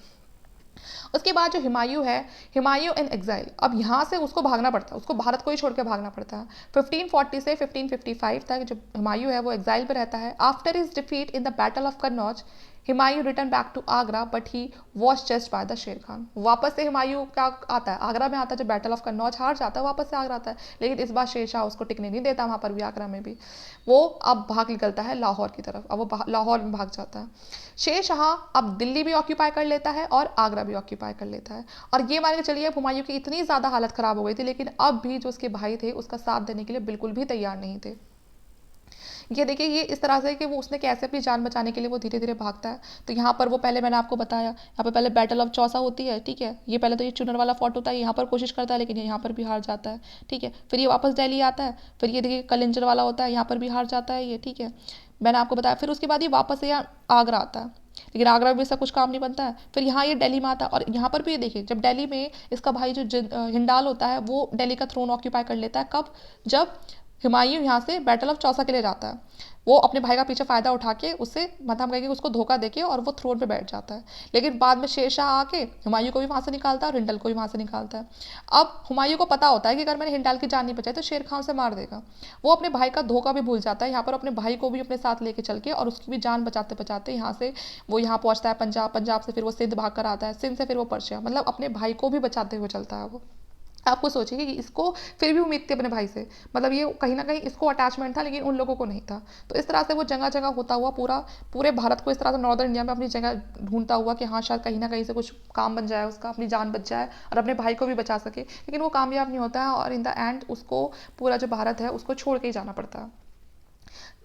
उसके बाद जो हुमायूं है, हुमायूं इन एग्जाइल, अब यहाँ से उसको भागना पड़ता है, उसको भारत को ही छोड़ के भागना पड़ता है। 1540 से 1555 तक जो हुमायूं है वो एग्जाइल पर रहता है। After his defeat in the battle of Kannauj Humayun return back to Agra but he was just by the Sher Khan. वापस से हुमायूं क्या आता है, आगरा में आता है, जब बैटल ऑफ कन्नौज हार जाता है वापस से आगरा आता है, लेकिन इस बार शेर शाह उसको टिकने नहीं देता वहाँ पर भी, आगरा में भी। वो अब भाग निकलता है लाहौर की तरफ, अब वो लाहौर में भाग जाता है। शेर शाह अब दिल्ली भी ऑक्यूपाई कर लेता है और आगरा भी ऑक्यूपाई कर लेता है। और ये मान के चलिए हुमायूं की इतनी ज़्यादा हालत ख़राब हो गई थी, लेकिन अब भी जो उसके भाई थे उसका साथ देने के लिए बिल्कुल भी तैयार नहीं थे। ये देखिए ये इस तरह से कि वो उसने कैसे अपनी जान बचाने के लिए वो धीरे धीरे भागता है। तो यहाँ पर वो पहले मैंने आपको बताया, यहाँ पर पहले बैटल ऑफ चौसा होती है, ठीक है, ये पहले तो ये चुनर वाला फोर्ट होता है, यहाँ पर कोशिश करता है लेकिन यहाँ पर भी हार जाता है, ठीक है। फिर ये वापस दिल्ली आता है, फिर ये देखिए कलिंजर वाला होता है, यहाँ पर भी हार जाता है ये, ठीक है, मैंने आपको बताया। फिर उसके बाद ये वापस से यहाँ आगरा आता है, लेकिन आगरा में इसका कुछ काम नहीं बनता है। फिर यहाँ ये दिल्ली में आता है, और यहाँ पर भी ये देखिए जब दिल्ली में इसका भाई जो हिंडाल होता है वो दिल्ली का थ्रोन ऑक्यूपाई कर लेता है। कब? जब हुमायूं यहाँ से बैटल ऑफ चौसा के लिए जाता है, वो अपने भाई का पीछे फ़ायदा उठा के उससे मतलब हम कहेंगे उसको धोखा देके और वो थ्रोन पे बैठ जाता है। लेकिन बाद में शेर शाह आके हुमायूं को भी वहाँ से निकालता है और हिंडल को भी वहाँ से निकालता है। अब हुमायूं को पता होता है कि अगर मैंने हिंडाल की जान नहीं बचाई तो शेर खान से मार देगा। वो अपने भाई का धोखा भी भूल जाता है, यहाँ पर अपने भाई को भी अपने साथ लेके चल के और उसकी भी जान बचाते बचाते यहाँ से वो यहाँ पहुँचता है पंजाब, पंजाब से फिर वो सिंध भाग कर आता है, सिंध से फिर वो पर्शिया, मतलब अपने भाई को भी बचाते हुए चलता है वो। आपको सोचिए कि इसको फिर भी उम्मीद थी अपने भाई से, मतलब ये कहीं ना कहीं इसको अटैचमेंट था लेकिन उन लोगों को नहीं था। तो इस तरह से वो जगह जगह होता हुआ पूरे भारत को इस तरह से नॉर्दर्न इंडिया में अपनी जगह ढूंढता हुआ कि हाँ शायद कहीं ना कहीं से कुछ काम बन जाए उसका, अपनी जान बच जाए और अपने भाई को भी बचा सके, लेकिन वो कामयाब नहीं होता है और इन द एंड उसको पूरा जो भारत है उसको छोड़ के ही जाना पड़ता है।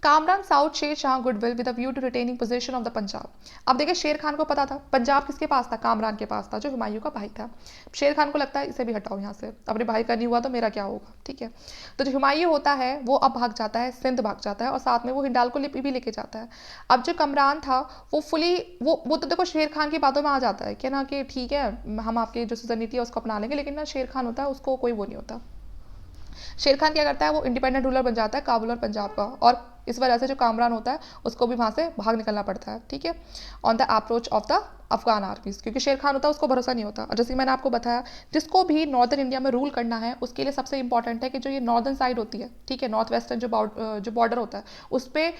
Kamran south Sher Shah goodwill with a view to retaining position of the Punjab. अब देखिए शेर खान को पता था पंजाब किसके पास था, कामरान के पास था जो हुमायूं का भाई था। शेर खान को लगता है इसे भी हटाओ यहाँ से, अपने भाई का नहीं हुआ तो मेरा क्या होगा, ठीक है। तो जो हुमायूं होता है वो अब भाग जाता है, सिंध भाग जाता है और साथ में वो हिंडाल को लिपि भी लेके जाता है। अब जो कमरान था वो फुली वो तो देखो शेर खान की बातों में आ जाता है कि ना कि ठीक है हम आपकी जो नीति है उसको अपना लेंगे, लेकिन ना शेर खान होता है उसको कोई वो नहीं होता। शेर खान क्या करता है वो इंडिपेंडेंट रूलर बन जाता है काबुल और पंजाब का, और इस वजह से जो कामरान होता है उसको भी वहाँ से भाग निकलना पड़ता है, ठीक है, on the approach of the Afghan आर्मीज, क्योंकि शेर खान होता है उसको भरोसा नहीं होता। और जैसे मैंने आपको बताया जिसको भी नॉर्दर्न इंडिया में रूल करना है उसके लिए सबसे इंपॉर्टेंट है कि जो ये नॉर्दर्न साइड होती है, ठीक है, नॉर्थ वेस्टर्न जो बॉर्डर होता है उस पर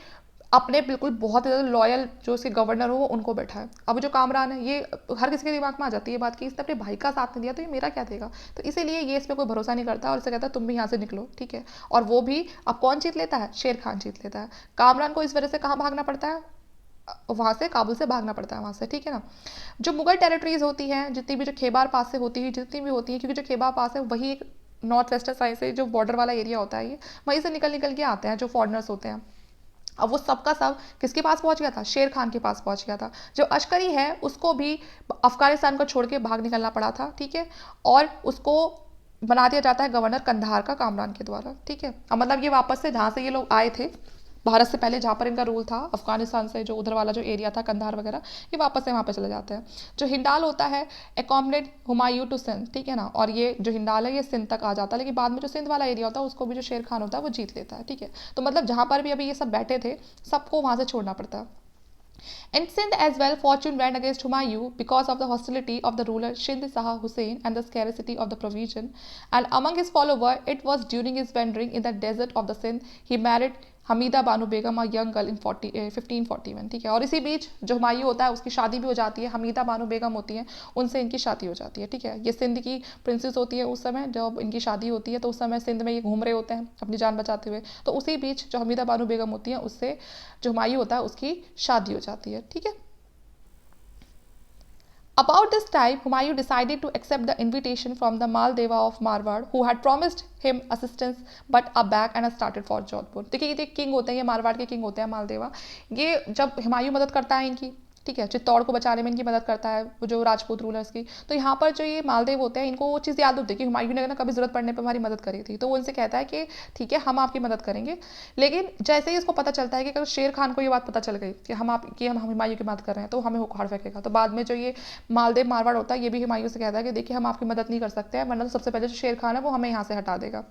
अपने बिल्कुल बहुत ज़्यादा लॉयल जो उसके गवर्नर हो वो उनको बैठा है। अब जो कामरान है ये हर किसी के दिमाग में आ जाती है बात कि इसने अपने भाई का साथ नहीं दिया तो ये मेरा क्या देगा, तो इसीलिए ये इस पर कोई भरोसा नहीं करता और इसे कहता है तुम भी यहाँ से निकलो, ठीक है। और वो भी अब कौन जीत लेता है, शेर खान जीत लेता है। कामरान को इस वजह से कहाँ भागना पड़ता है, वहाँ से काबुल से भागना पड़ता है वहाँ से, ठीक है ना। जो मुगल टेरिटरीज होती हैं जितनी भी जो खेबार पास से होती है जितनी भी होती हैं, क्योंकि जो खेबार पास है वही एक नॉर्थ वेस्टर्न साइड से जो बॉर्डर वाला एरिया होता है ये वहीं से निकल निकल के आते हैं जो फॉरनर्स होते हैं। अब वो सबका सब किसके पास पहुंच गया था, शेर खान के पास पहुंच गया था। जो अश्करी है उसको भी अफगानिस्तान को छोड़ के भाग निकलना पड़ा था, ठीक है, और उसको बना दिया जाता है गवर्नर कंधार का कामरान के द्वारा, ठीक है। अब मतलब ये वापस से जहाँ से ये लोग आए थे भारत से पहले जहाँ पर इनका रूल था, अफगानिस्तान से जो उधर वाला जो एरिया था कंधार वगैरह, ये वापस से वहाँ पे चले जाते हैं। जो हिंडाल होता है अकोमडेट हुमायूं टू सिंध, ठीक है ना, और ये जो हिंडाल है ये सिंध तक आ जाता है, लेकिन बाद में जो सिंध वाला एरिया होता है उसको भी जो शेर खान होता है वो जीत लेता है, ठीक है। तो मतलब जहाँ पर भी अभी ये सब बैठे थे सबको वहाँ से छोड़ना पड़ता है। In Sindh as well, fortune went against Humayun because of the hostility of the ruler Shind Shah Hussain and the scarcity of the provision. And among his followers, it was during his wandering in the desert of the Sindh, he married Hamida Bano Begum a young girl in 1541, ठीक है। और इसी बीच जो हुमायूं होता है उसकी शादी भी हो जाती है, हमीदा बानो बेगम होती हैं उनसे इनकी शादी हो जाती है, ठीक है। ये सिंध की प्रिंसेस होती है उस समय जब इनकी शादी होती है, तो उस समय सिंध में ये घूम रहे होते हैं अपनी जान बचाते हुए, तो उसी बीच जो हमीदा बानो बेगम होती है उससे जो हुमायूं होता है उसकी शादी हो जाती है, ठीक है। About this time, Humayun decided to accept the invitation from the Maldeva of Marwar, who had promised him assistance but a back and started for Jodhpur। देखिए ये किंग होते हैं, ये मारवाड़ के किंग होते हैं मालदेवा। ये जब हुमायूं मदद करता है इनकी, ठीक है, चित्तौड़ को बचाने में इनकी मदद करता है वो जो राजपूत रूलर्स की, तो यहाँ पर जो ये मालदेव होते हैं इनको वो चीज़ याद होती है कि हुमायूं ने ना कभी ज़रूरत पड़ने पर हमारी मदद करी थी, तो वो उनसे कहता है कि ठीक है हम आपकी मदद करेंगे। लेकिन जैसे ही इसको पता चलता है कि अगर शेर खान को ये बात पता चल गई कि हम हुमायूं की मदद कर रहे हैं तो हमें उखाड़ फेंकेगा, तो बाद में जो ये मालदेव मारवाड़ होता है ये भी हुमायूं से कहता है कि देखिए हम आपकी मदद नहीं कर सकते हैं, वरना तो सबसे पहले जो शेर खान है वो हमें यहाँ से हटा देगा।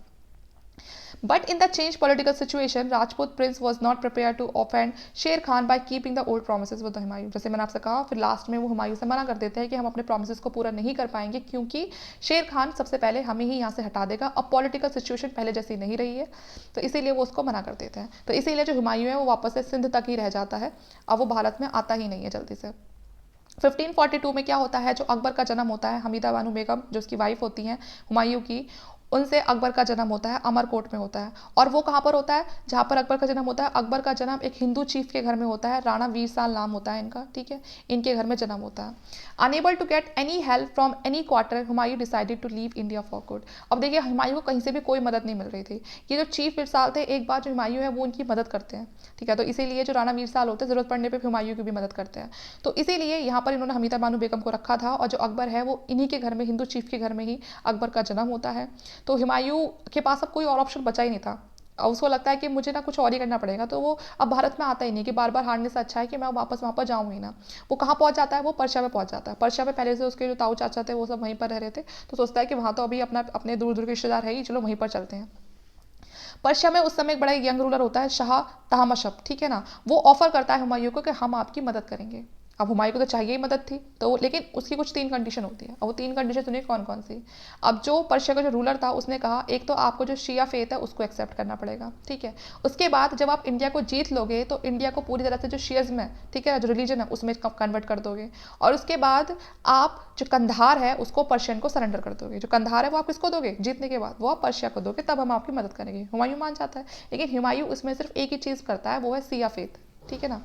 But in the change political situation Rajput prince was not prepare to offend Sher Khan by keeping the old promise with Humayun. जैसे मैंने आपसे कहा, फिर लास्ट में वो हुमायूं से मना कर देते हैं कि हम अपने प्रोमिस को पूरा नहीं कर पाएंगे क्योंकि शेर खान सबसे पहले हमें ही यहाँ से हटा देगा। अब पॉलिटिकल सिचुएशन पहले जैसी नहीं रही है, तो इसीलिए वो उसको मना कर देते हैं। तो इसीलिए जो हुमायूं है वो वापस से सिंध तक ही रह जाता है, अब वो भारत में आता ही नहीं है जल्दी से। 1542 में क्या होता है, जो अकबर का जन्म होता है, हमीदा बानो बेगम जो उसकी वाइफ होती हैं हुमायूं की, उनसे अकबर का जन्म होता है, अमरकोट में होता है। और वो कहाँ पर होता है, जहाँ पर अकबर का जन्म होता है। अकबर का जन्म एक हिंदू चीफ के घर में होता है, राणा वीरसाल नाम होता है इनका, ठीक है, इनके घर में जन्म होता है। Unable to get any help from any quarter, Humayun decided to leave India for good. अब देखिए, हुमायूं को कहीं से भी कोई मदद नहीं मिल रही थी। ये जो चीफ वीरसाल थे, एक बार जो हुमायूं है वो उनकी मदद करते हैं, ठीक है, तो इसीलिए जो राणा वीरसाल होते हैं जरूरत पड़ने पर हुमायूं की भी मदद करते हैं। तो इसीलिए यहाँ पर इन्होंने हमीदा बानो बेगम को रखा था, और जो अकबर है वो इन्हीं के घर में, हिंदू चीफ के घर में ही अकबर का जन्म होता है। तो हुमायूं के पास अब कोई और ऑप्शन बचा ही नहीं था। अब उसको लगता है कि मुझे ना कुछ और ही करना पड़ेगा, तो वो अब भारत में आता ही नहीं, कि बार बार हारने से अच्छा है कि मैं वापस वहाँ पर जाऊँ ही ना। वो कहाँ पहुँच जाता है, वो पर्शिया में पहुँच जाता है। पर्शिया में पहले से उसके जो ताऊ चाचा थे वो सब वहीं पर रह रहे थे, तो सोचता है कि वहाँ तो अभी अपने दूर दूर के रिश्तेदार है ही, चलो वहीं पर चलते हैं। पर्शिया में उस समय एक बड़ा यंग रूलर होता है, शाह तहमशप, ठीक है ना। वो ऑफर करता है हुमायूं को कि हम आपकी मदद करेंगे। अब हुमायूं को तो चाहिए ही मदद थी, तो लेकिन उसकी कुछ 3 कंडीशन होती है। अब वो 3 कंडीशन सुनिए कौन कौन सी। अब जो पर्शिया का जो रूलर था उसने कहा, एक तो आपको जो शिया फेथ है उसको एक्सेप्ट करना पड़ेगा, ठीक है। उसके बाद जब आप इंडिया को जीत लोगे तो इंडिया को पूरी तरह से जो शियज़म है, ठीक है, जो रिलीजन है उसमें कन्वर्ट कर दोगे। और उसके बाद आप जो कंधार है उसको पर्शियन को सरेंडर कर दोगे। जो कंधार है वो आप किसको दोगे, जीतने के बाद वो आप पर्शिया को दोगे, तब हम आपकी मदद करेंगे। हुमायूं मान जाता है, लेकिन हुमायूं उसमें सिर्फ एक ही चीज़ करता है, वो है शिया फेथ, ठीक है ना।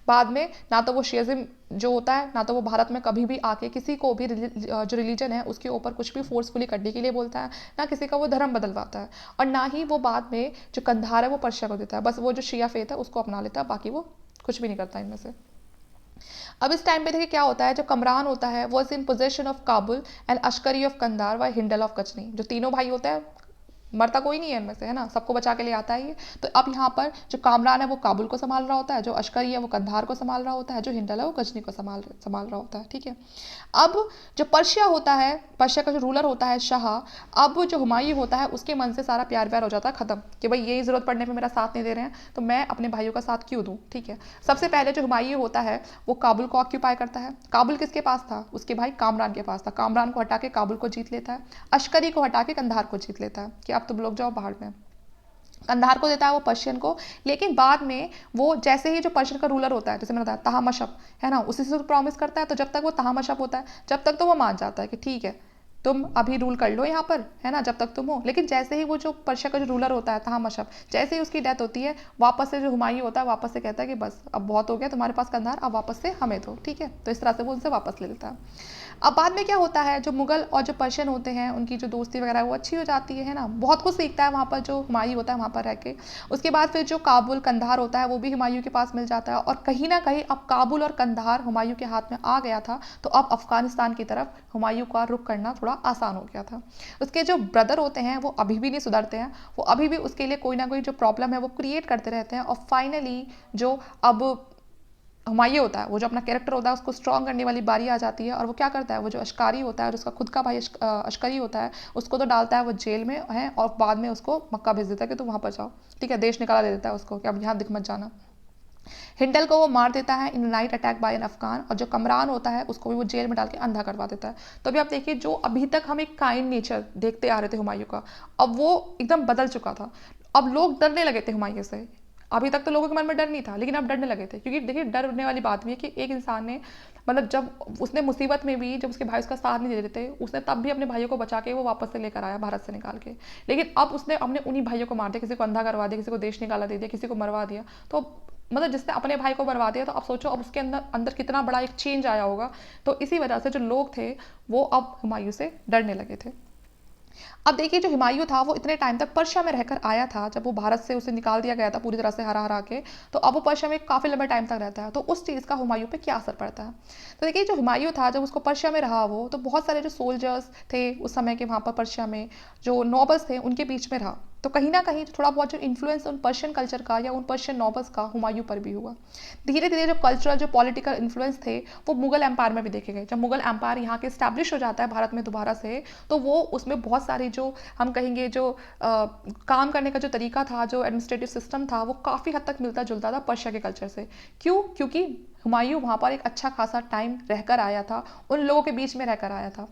बाद में ना तो वो शियज़म जो होता है, ना तो वो भारत में कभी भी आके किसी को भी जो रिलीजन है उसके ऊपर कुछ भी फोर्सफुली करने के लिए बोलता है, ना किसी का वो धर्म बदलवाता है, और ना ही वो बाद में जो कंधार है वो पर्शिया को देता है। बस वो जो शिया फेथ है उसको अपना लेता है, बाकी वो कुछ भी नहीं करता इनमें से। अब इस टाइम पे देखिए क्या होता है, जो कमरान होता है was in possession of Kabul and Askari of Kandahar व हिंडल ऑफ गजनी। जो तीनों भाई होते हैं, मरता कोई नहीं है इनमें से, है ना, सबको बचा के ले आता है ये। तो अब यहाँ पर जो कामरान है वो काबुल को संभाल रहा होता है, जो अश्करी है वो कंधार को संभाल रहा होता है, जो हिंडल है वो गजनी को संभाल रहा होता है, ठीक है। अब जो पर्शिया होता है, पर्शिया का जो रूलर होता है शाह, अब जो हुमायूं होता है उसके मन से सारा प्यार व्यार हो जाता है खत्म, कि भाई यही जरूरत पड़ने पर मेरा साथ नहीं दे रहे हैं तो मैं अपने भाइयों का साथ क्यों दूँ, ठीक है। सबसे पहले जो हुमायूं होता है वो काबुल को ऑक्यूपाई करता है। काबुल किसके पास था, उसके भाई कामरान के पास था। कामरान को हटा के काबुल को जीत लेता है। अश्करी को हटा के कंधार को जीत लेता है कि अब तुम लोग जाओ बाहर में। कंधार को देता है वो पर्शियन को, लेकिन बाद में वो जैसे ही जो पर्शियन का रूलर होता है, जैसे मैंने बताया तहामशप है ना, उसी से प्रॉमिस करता है, तो जब तक वो तहामशप होता है जब तक तो वो मान जाता है कि ठीक है तुम अभी रूल कर लो यहाँ पर, है ना, जब तक तुम हो। लेकिन जैसे ही वो जो पर्शिया का जो रूलर होता है तहामशप, जैसे ही उसकी डेथ होती है, वापस से जो हुमायूं होता है वापस से कहता है कि बस अब बहुत हो गया तुम्हारे पास कंधार, अब वापस से हमें दो, ठीक है। तो इस तरह से वो उनसे वापस ले लेता है। अब बाद में क्या होता है, जो मुगल और जो पर्शियन होते हैं उनकी जो दोस्ती वगैरह वो अच्छी हो जाती है ना, बहुत कुछ सीखता है वहाँ पर जो हुमायूं होता है वहाँ पर रह के। उसके बाद फिर जो काबुल कंधार होता है वो भी हुमायूं के पास मिल जाता है, और कहीं ना कहीं अब काबुल और कंधार हुमायूं के हाथ में आ गया था, तो अब अफगानिस्तान की तरफ हुमायूं का रुख करना थोड़ा आसान हो गया था। उसके जो ब्रदर होते हैं वो अभी भी नहीं सुधरते हैं, वो अभी भी उसके लिए कोई ना कोई जो प्रॉब्लम है वो क्रिएट करते रहते हैं, और फाइनली जो अब हुमायूं होता है, वो जो अपना कैरेक्टर होता है उसको स्ट्रॉन्ग करने वाली बारी आ जाती है, और वो क्या करता है, वो जो अश्कारी होता है, उसका खुद का भाई अश्करी होता है, उसको तो डालता है वो जेल में है, और बाद में उसको मक्का भेज देता है कि तुम वहाँ पर जाओ, ठीक है, देश निकाला दे देता है उसको कि अब यहाँ दिख मत जाना। हिंडल को वो मार देता है in night attack by an Afghan, और जो कमरान होता है उसको भी वो जेल में डाल के अंधा करवा देता है। तो अभी आप देखिए, जो अभी तक हम एक काइंड नेचर देखते आ रहे थे हुमायूं का, अब वो एकदम बदल चुका था। अब लोग डरने लगे थे हुमायूं से। अभी तक तो लोगों के मन में डर नहीं था, लेकिन अब डरने लगे थे, क्योंकि देखिए डरने वाली बात भी है कि एक इंसान ने, मतलब जब उसने मुसीबत में भी, जब उसके भाई उसका साथ नहीं दे रहे थे, उसने तब भी अपने भाइयों को बचा के वो वापस से लेकर आया भारत से निकाल के। लेकिन अब उसने अपने उन्हीं भाइयों को मार दिया, किसी को अंधा करवा दिया, किसी को देश निकाला दे दिया, किसी को मरवा दिया। तो मतलब जिसने अपने भाई को मरवा दिया, तो अब सोचो अब उसके अंदर अंदर कितना बड़ा एक चेंज आया होगा। तो इसी वजह से जो लोग थे वो अब हुमायूं से डरने लगे थे। अब देखिए, जो हुमायूं था वो इतने टाइम तक पर्शिया में रहकर आया था, जब वो भारत से उसे निकाल दिया गया था पूरी तरह से हरा हरा के, तो अब वो पर्शिया में काफ़ी लंबे टाइम तक रहता है। तो उस चीज़ का हुमायूं पे क्या असर पड़ता है, तो देखिए जो हुमायूं था जब उसको पर्शिया में रहा वो, तो बहुत सारे जो सोल्जर्स थे उस समय के वहाँ पर पर्शिया में, जो नॉबल्स थे उनके बीच में रहा, तो कहीं ना कहीं थोड़ा बहुत जो इन्फ्लुएंस उन पर्शियन कल्चर का या उन पर्शियन नॉबल्स का हुमायूं पर भी हुआ। धीरे धीरे जो कल्चरल जो पॉलिटिकल इन्फ्लुएंस थे वो मुगल एम्पायर में भी देखे गए। जब मुगल एम्पायर यहाँ के स्टैब्लिश हो जाता है भारत में दोबारा से, तो वो उसमें बहुत सारी जो हम कहेंगे जो काम करने का जो तरीका था, जो एडमिनिस्ट्रेटिव सिस्टम था, वो काफ़ी हद तक मिलता जुलता था पर्शिया के कल्चर से। क्यों? क्योंकि हुमायूं वहाँ पर एक अच्छा खासा टाइम रहकर आया था, उन लोगों के बीच में रहकर आया था।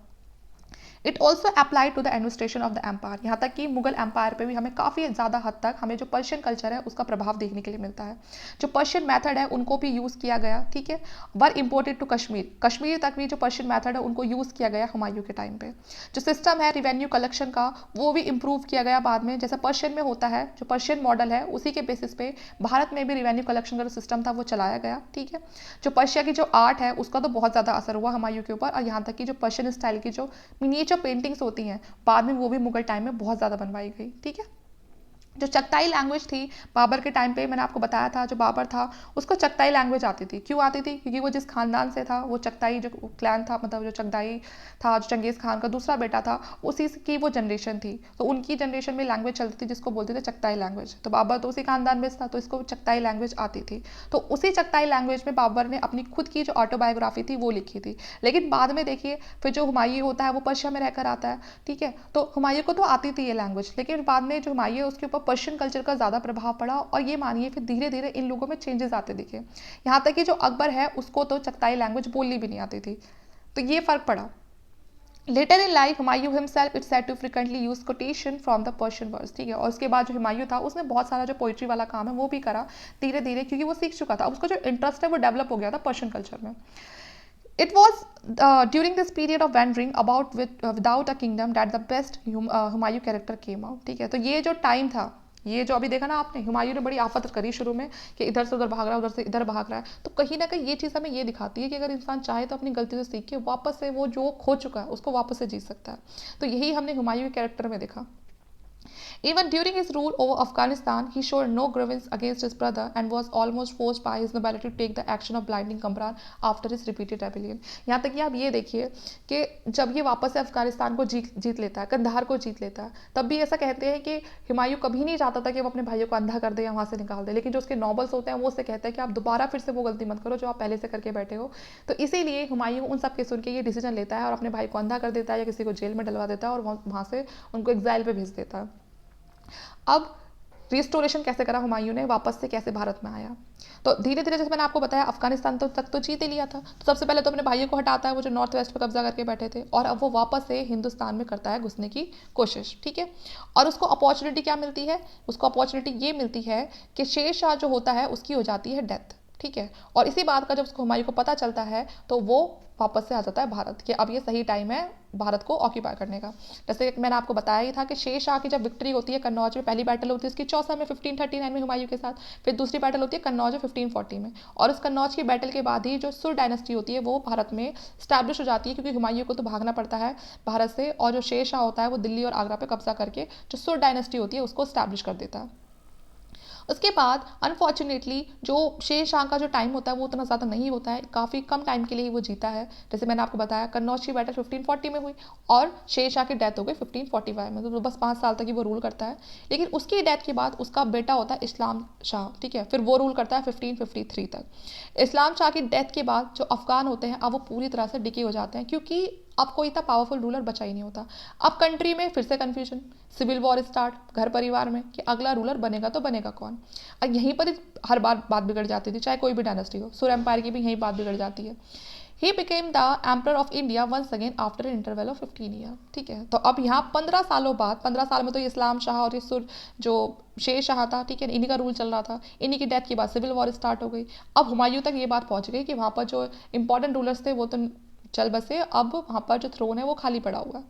It also apply to the administration of the empire, यहाँ तक कि मुगल एम्पायर पे भी हमें काफ़ी ज़्यादा हद तक हमें जो पर्शियन कल्चर है उसका प्रभाव देखने के लिए मिलता है। जो पर्शियन मेथड है उनको भी यूज़ किया गया, ठीक है। वर इम्पोर्टेड टू कश्मीर, कश्मीर तक भी जो पर्शियन मेथड है उनको यूज़ किया गया हुमायूं के टाइम पे। जो सिस्टम है रिवेन्यू कलेक्शन का वो भी इम्प्रूव किया गया बाद में, जैसा पर्शियन में होता है, जो पर्शियन मॉडल है उसी के बेसिस पे भारत में भी रिवेन्यू कलेक्शन का जो सिस्टम था वो चलाया गया, ठीक है। जो पर्शिया की जो आर्ट है उसका तो बहुत ज़्यादा असर हुआ हुमायूं के ऊपर, और यहाँ तक कि जो पर्शियन स्टाइल की जो मिनिएचर पेंटिंग्स होती हैं बाद में वो भी मुगल टाइम में बहुत ज़्यादा बनवाई गई, ठीक है। जो चगताई लैंग्वेज थी बाबर के टाइम पे, मैंने आपको बताया था जो बाबर था उसको चगताई लैंग्वेज आती थी। क्यों आती थी? क्योंकि वो जिस खानदान से था, वो चगताई जो क्लैन था, मतलब जो चगताई था, जो चंगेज़ खान का दूसरा बेटा था, उसी की वो जनरेशन थी। तो उनकी जनरेशन में लैंग्वेज चलती थी जिसको बोलते थे चगताई लैंग्वेज। तो बाबर तो उसी खानदान में था, तो इसको चगताई लैंग्वेज आती थी। तो उसी चगताई लैंग्वेज में बाबर ने अपनी खुद की जो ऑटोबायोग्राफी थी वो लिखी थी। लेकिन बाद में देखिए फिर जो हुमायूं होता है वो पर्शिया में रहकर आता है, ठीक है। तो हुमायूं को तो आती थी ये लैंग्वेज, लेकिन बाद में जो हुमायूं है उसके ऊपर पर्शियन कल्चर का ज़्यादा प्रभाव पड़ा, और ये मानिए फिर धीरे धीरे इन लोगों में चेंजेस आते दिखे। यहाँ तक कि जो अकबर है उसको तो चगताई लैंग्वेज बोलनी भी नहीं आती थी। तो ये फ़र्क पड़ा। Later in life Humayun himself it's said to frequently use quotation from the Persian words, ठीक है। और उसके बाद जो हुमायूं था उसने बहुत सारा जो पोइट्री वाला काम है वो भी करा धीरे धीरे, क्योंकि वो सीख चुका था। अब उसका जो इंटरेस्ट है वो डेवलप हो गया था पर्शियन कल्चर में। It was during this period of wandering about without a kingdom that the best Humayun character came out, ठीक है। तो ये जो टाइम था, ये जो अभी देखा ना आपने, हुमायूं ने बड़ी आफत करी शुरू में कि इधर से उधर भाग रहा है, उधर से इधर भाग रहा है। तो कहीं ना कहीं ये चीज़ हमें ये दिखाती है कि अगर इंसान चाहे तो अपनी गलती से सीख के वापस से वो जो खो चुका है उसको वापस से जी सकता है। तो यही हमने हुमायूं के कैरेक्टर में देखा। Even during his rule over Afghanistan, he showed no grievance against his brother and was almost forced by his nobility to take the action of blinding Kamran after his repeated rebellion. यहाँ तक कि आप ये देखिए कि जब ये वापस से अफगानिस्तान को जीत लेता है, कंधार को जीत लेता है, तब भी ऐसा कहते हैं कि हुमायूं कभी नहीं चाहता था कि वो अपने भाइयों को अंधा कर दे या वहाँ से निकाल दे। लेकिन जो उसके नॉबल्स होते हैं वो उससे कहते हैं कि आप दोबारा फिर से वो गलती मत करो जो आप पहले से करके बैठे हो। तो इसीलिए हुमायूं उन सब के सुन के ये डिसीजन लेता है और अपने भाई को अंधा कर देता है या किसी को जेल में डलवा देता है और वहाँ से उनको एग्जाइल पे भेज देता है। अब रिस्टोरेशन कैसे करा हुमायूं ने, वापस से कैसे भारत में आया? तो धीरे धीरे जैसे मैंने आपको बताया अफगानिस्तान तक तो जीत ही लिया था। तो सबसे पहले तो अपने भाइयों को हटाता है, वो जो नॉर्थ वेस्ट पे कब्जा करके बैठे थे, और अब वो वापस से हिंदुस्तान में करता है घुसने की कोशिश, ठीक है। और उसको अपॉर्चुनिटी क्या मिलती है? उसको अपॉर्चुनिटी ये मिलती है कि शेर शाह जो होता है उसकी हो जाती है डेथ, ठीक है। और इसी बात का जब उसको हुमायूं को पता चलता है तो वो वापस से आ जाता है भारत कि अब ये सही टाइम है भारत को ऑक्यूपाई करने का। जैसे मैंने आपको बताया ही था कि शेर शाह की जब विक्ट्री होती है कन्नौज में, पहली बैटल होती है उसकी चौसा में 1539 में हुमायूं के साथ, फिर दूसरी बैटल होती है कन्नौज में 1540 में। और उस कन्नौज की बैटल के बाद ही जो सुर डायनेस्टी होती है वो भारत में स्टैब्लिश हो जाती है, क्योंकि हुमायूं को तो भागना पड़ता है भारत से, और जो शेर शाह होता है वो दिल्ली और आगरा पर कब्जा करके जो सुर डायनेस्टी होती है उसको स्टैब्लिश कर देता है। उसके बाद अनफॉर्चुनेटली जो शेर शाह का जो टाइम होता है वो उतना ज़्यादा नहीं होता है, काफ़ी कम टाइम के लिए वो जीता है। जैसे मैंने आपको बताया कन्नौज की बैटल 1540 में हुई और शेर शाह की डेथ हो गई 1545 में, तो बस 5 साल तक ही वो रूल करता है। लेकिन उसकी डेथ के बाद उसका बेटा होता है इस्लाम शाह, ठीक है, फिर वो रूल करता है 1553 तक। इस्लाम शाह की डेथ के बाद जो अफगान होते हैं अब वो पूरी तरह से डिके हो जाते हैं, क्योंकि अब कोई इतना पावरफुल रूलर बचा ही नहीं होता। अब कंट्री में फिर से कन्फ्यूजन, सिविल वॉर स्टार्ट घर परिवार में कि अगला रूलर बनेगा तो बनेगा कौन। और यहीं पर हर बार बात बिगड़ जाती थी, चाहे कोई भी डायनेस्टी हो। सुर एम्पायर की भी यही बात बिगड़ जाती है। He became the emperor of India once again after interval of 15 year, ठीक है। तो अब यहाँ 15 सालों बाद, 15 साल में तो ये इस्लाम शाह और ये सुर जो शेर शाह था, ठीक है, इन्हीं का रूल चल रहा था। इन्हीं की डेथ के बाद सिविल वॉर स्टार्ट हो गई। अब हुमायूं तक ये बात पहुंच गई कि वहाँ पर जो इंपॉर्टेंट रूलर्स थे वो तो चल बसे, अब वहाँ पर जो थ्रोन है वो खाली पड़ा हुआ है।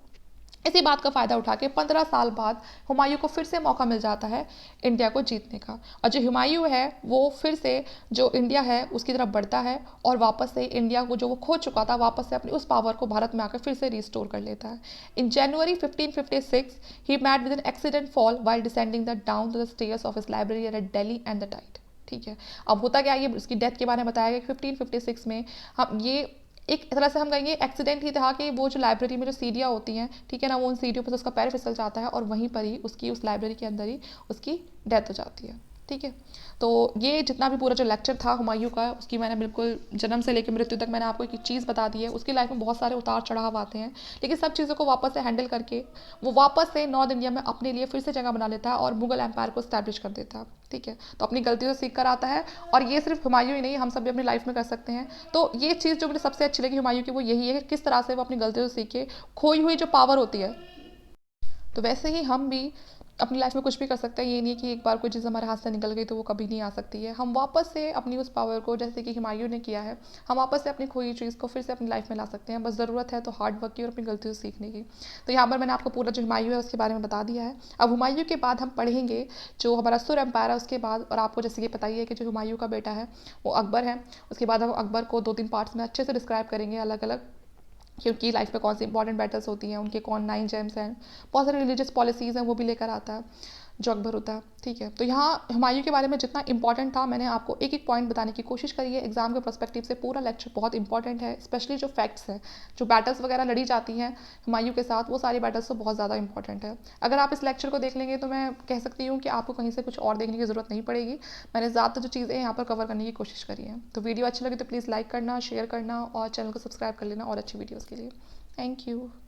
इसी बात का फ़ायदा उठा के 15 साल बाद हुमायूं को फिर से मौका मिल जाता है इंडिया को जीतने का, और जो हुमायूं है वो फिर से जो इंडिया है उसकी तरफ बढ़ता है और वापस से इंडिया को जो वो खो चुका था वापस से अपनी उस पावर को भारत में आकर फिर से रिस्टोर कर लेता है। In January 1556 he met with an accident fall while descending the down to the stairs of his library at Delhi and the died, ठीक है। अब होता क्या, ये इसकी डेथ के बारे में बताया गया कि 1556 में हम ये एक तरह से हम कहेंगे एक्सीडेंट ही था कि वो जो लाइब्रेरी में जो सीढ़ियाँ होती हैं, ठीक है ना, वो उन सीढ़ियों पर से उसका पैर फिसल जाता है और वहीं पर ही उसकी उस लाइब्रेरी के अंदर ही उसकी डेथ हो जाती है। ठीक है, तो ये जितना भी पूरा जो लेक्चर था हुमायूं का, उसकी मैंने बिल्कुल जन्म से लेकर मृत्यु तक मैंने आपको एक चीज़ बता दी है। उसकी लाइफ में बहुत सारे उतार चढ़ाव आते हैं, लेकिन सब चीज़ों को वापस से हैंडल करके वो वापस से नॉर्थ इंडिया में अपने लिए फिर से जगह बना लेता है और मुगल एम्पायर को स्टैब्लिश कर देता है। ठीक है, तो अपनी गलतियों से सीख कर आता है, और ये सिर्फ हुमायूं ही नहीं, हम सब भी अपनी लाइफ में कर सकते हैं। तो ये चीज़ जो मुझे सबसे अच्छी लगी हुमायूं की, वो यही है कि किस तरह से वो अपनी गलतियों से सीख के खोई हुई जो पावर होती है, तो वैसे ही हम भी अपनी लाइफ में कुछ भी कर सकते हैं। ये नहीं है कि एक बार कोई चीज़ हमारे हाथ से निकल गई तो वो कभी नहीं आ सकती है। हम वापस से अपनी उस पावर को, जैसे कि हुमायूं ने किया है, हम वापस से अपनी खोई चीज़ को फिर से अपनी लाइफ में ला सकते हैं। बस ज़रूरत है तो हार्ड वर्क की और अपनी गलतियों से सीखने की। तो यहाँ पर मैंने आपको पूरा जो हुमायूं है उसके बारे में बता दिया है। अब हुमायूं के बाद हम पढ़ेंगे जो हमारा सुर एम्पायर है उसके बाद, और आपको जैसे कि पता ही है कि जो हुमायूं का बेटा है वो अकबर है। उसके बाद हम अकबर को 2-3 पार्ट्स में अच्छे से डिस्क्राइब करेंगे, अलग अलग, कि उनकी लाइफ में कौन सी इंपॉर्टेंट बैटल्स होती हैं, उनके कौन 9 जेम्स हैं, बहुत सारी रिलीजियस पॉलिसीज़ हैं, वो भी लेकर आता है जो अकबर होता है। ठीक है, तो यहाँ हुमायूं के बारे में जितना इंपॉर्टेंट था मैंने आपको एक एक पॉइंट बताने की कोशिश करी है। एग्जाम के पर्सपेक्टिव से पूरा लेक्चर बहुत इंपॉर्टेंट है, स्पेशली जो फैक्ट्स हैं, जो बैटल्स वगैरह लड़ी जाती हैं हुमायूं के साथ, वो सारी बैटल्स तो बहुत ज़्यादा इंपॉर्टेंट है। अगर आप इस लेक्चर को देख लेंगे तो मैं कह सकती हूँ कि आपको कहीं से कुछ और देखने की ज़रूरत नहीं पड़ेगी। मैंने ज़्यादातर जो चीज़ें यहाँ पर कवर करने की कोशिश करी है। तो वीडियो अच्छी लगी तो प्लीज़ लाइक करना, शेयर करना और चैनल को सब्सक्राइब कर लेना और अच्छी वीडियोज़ के लिए। Thank you.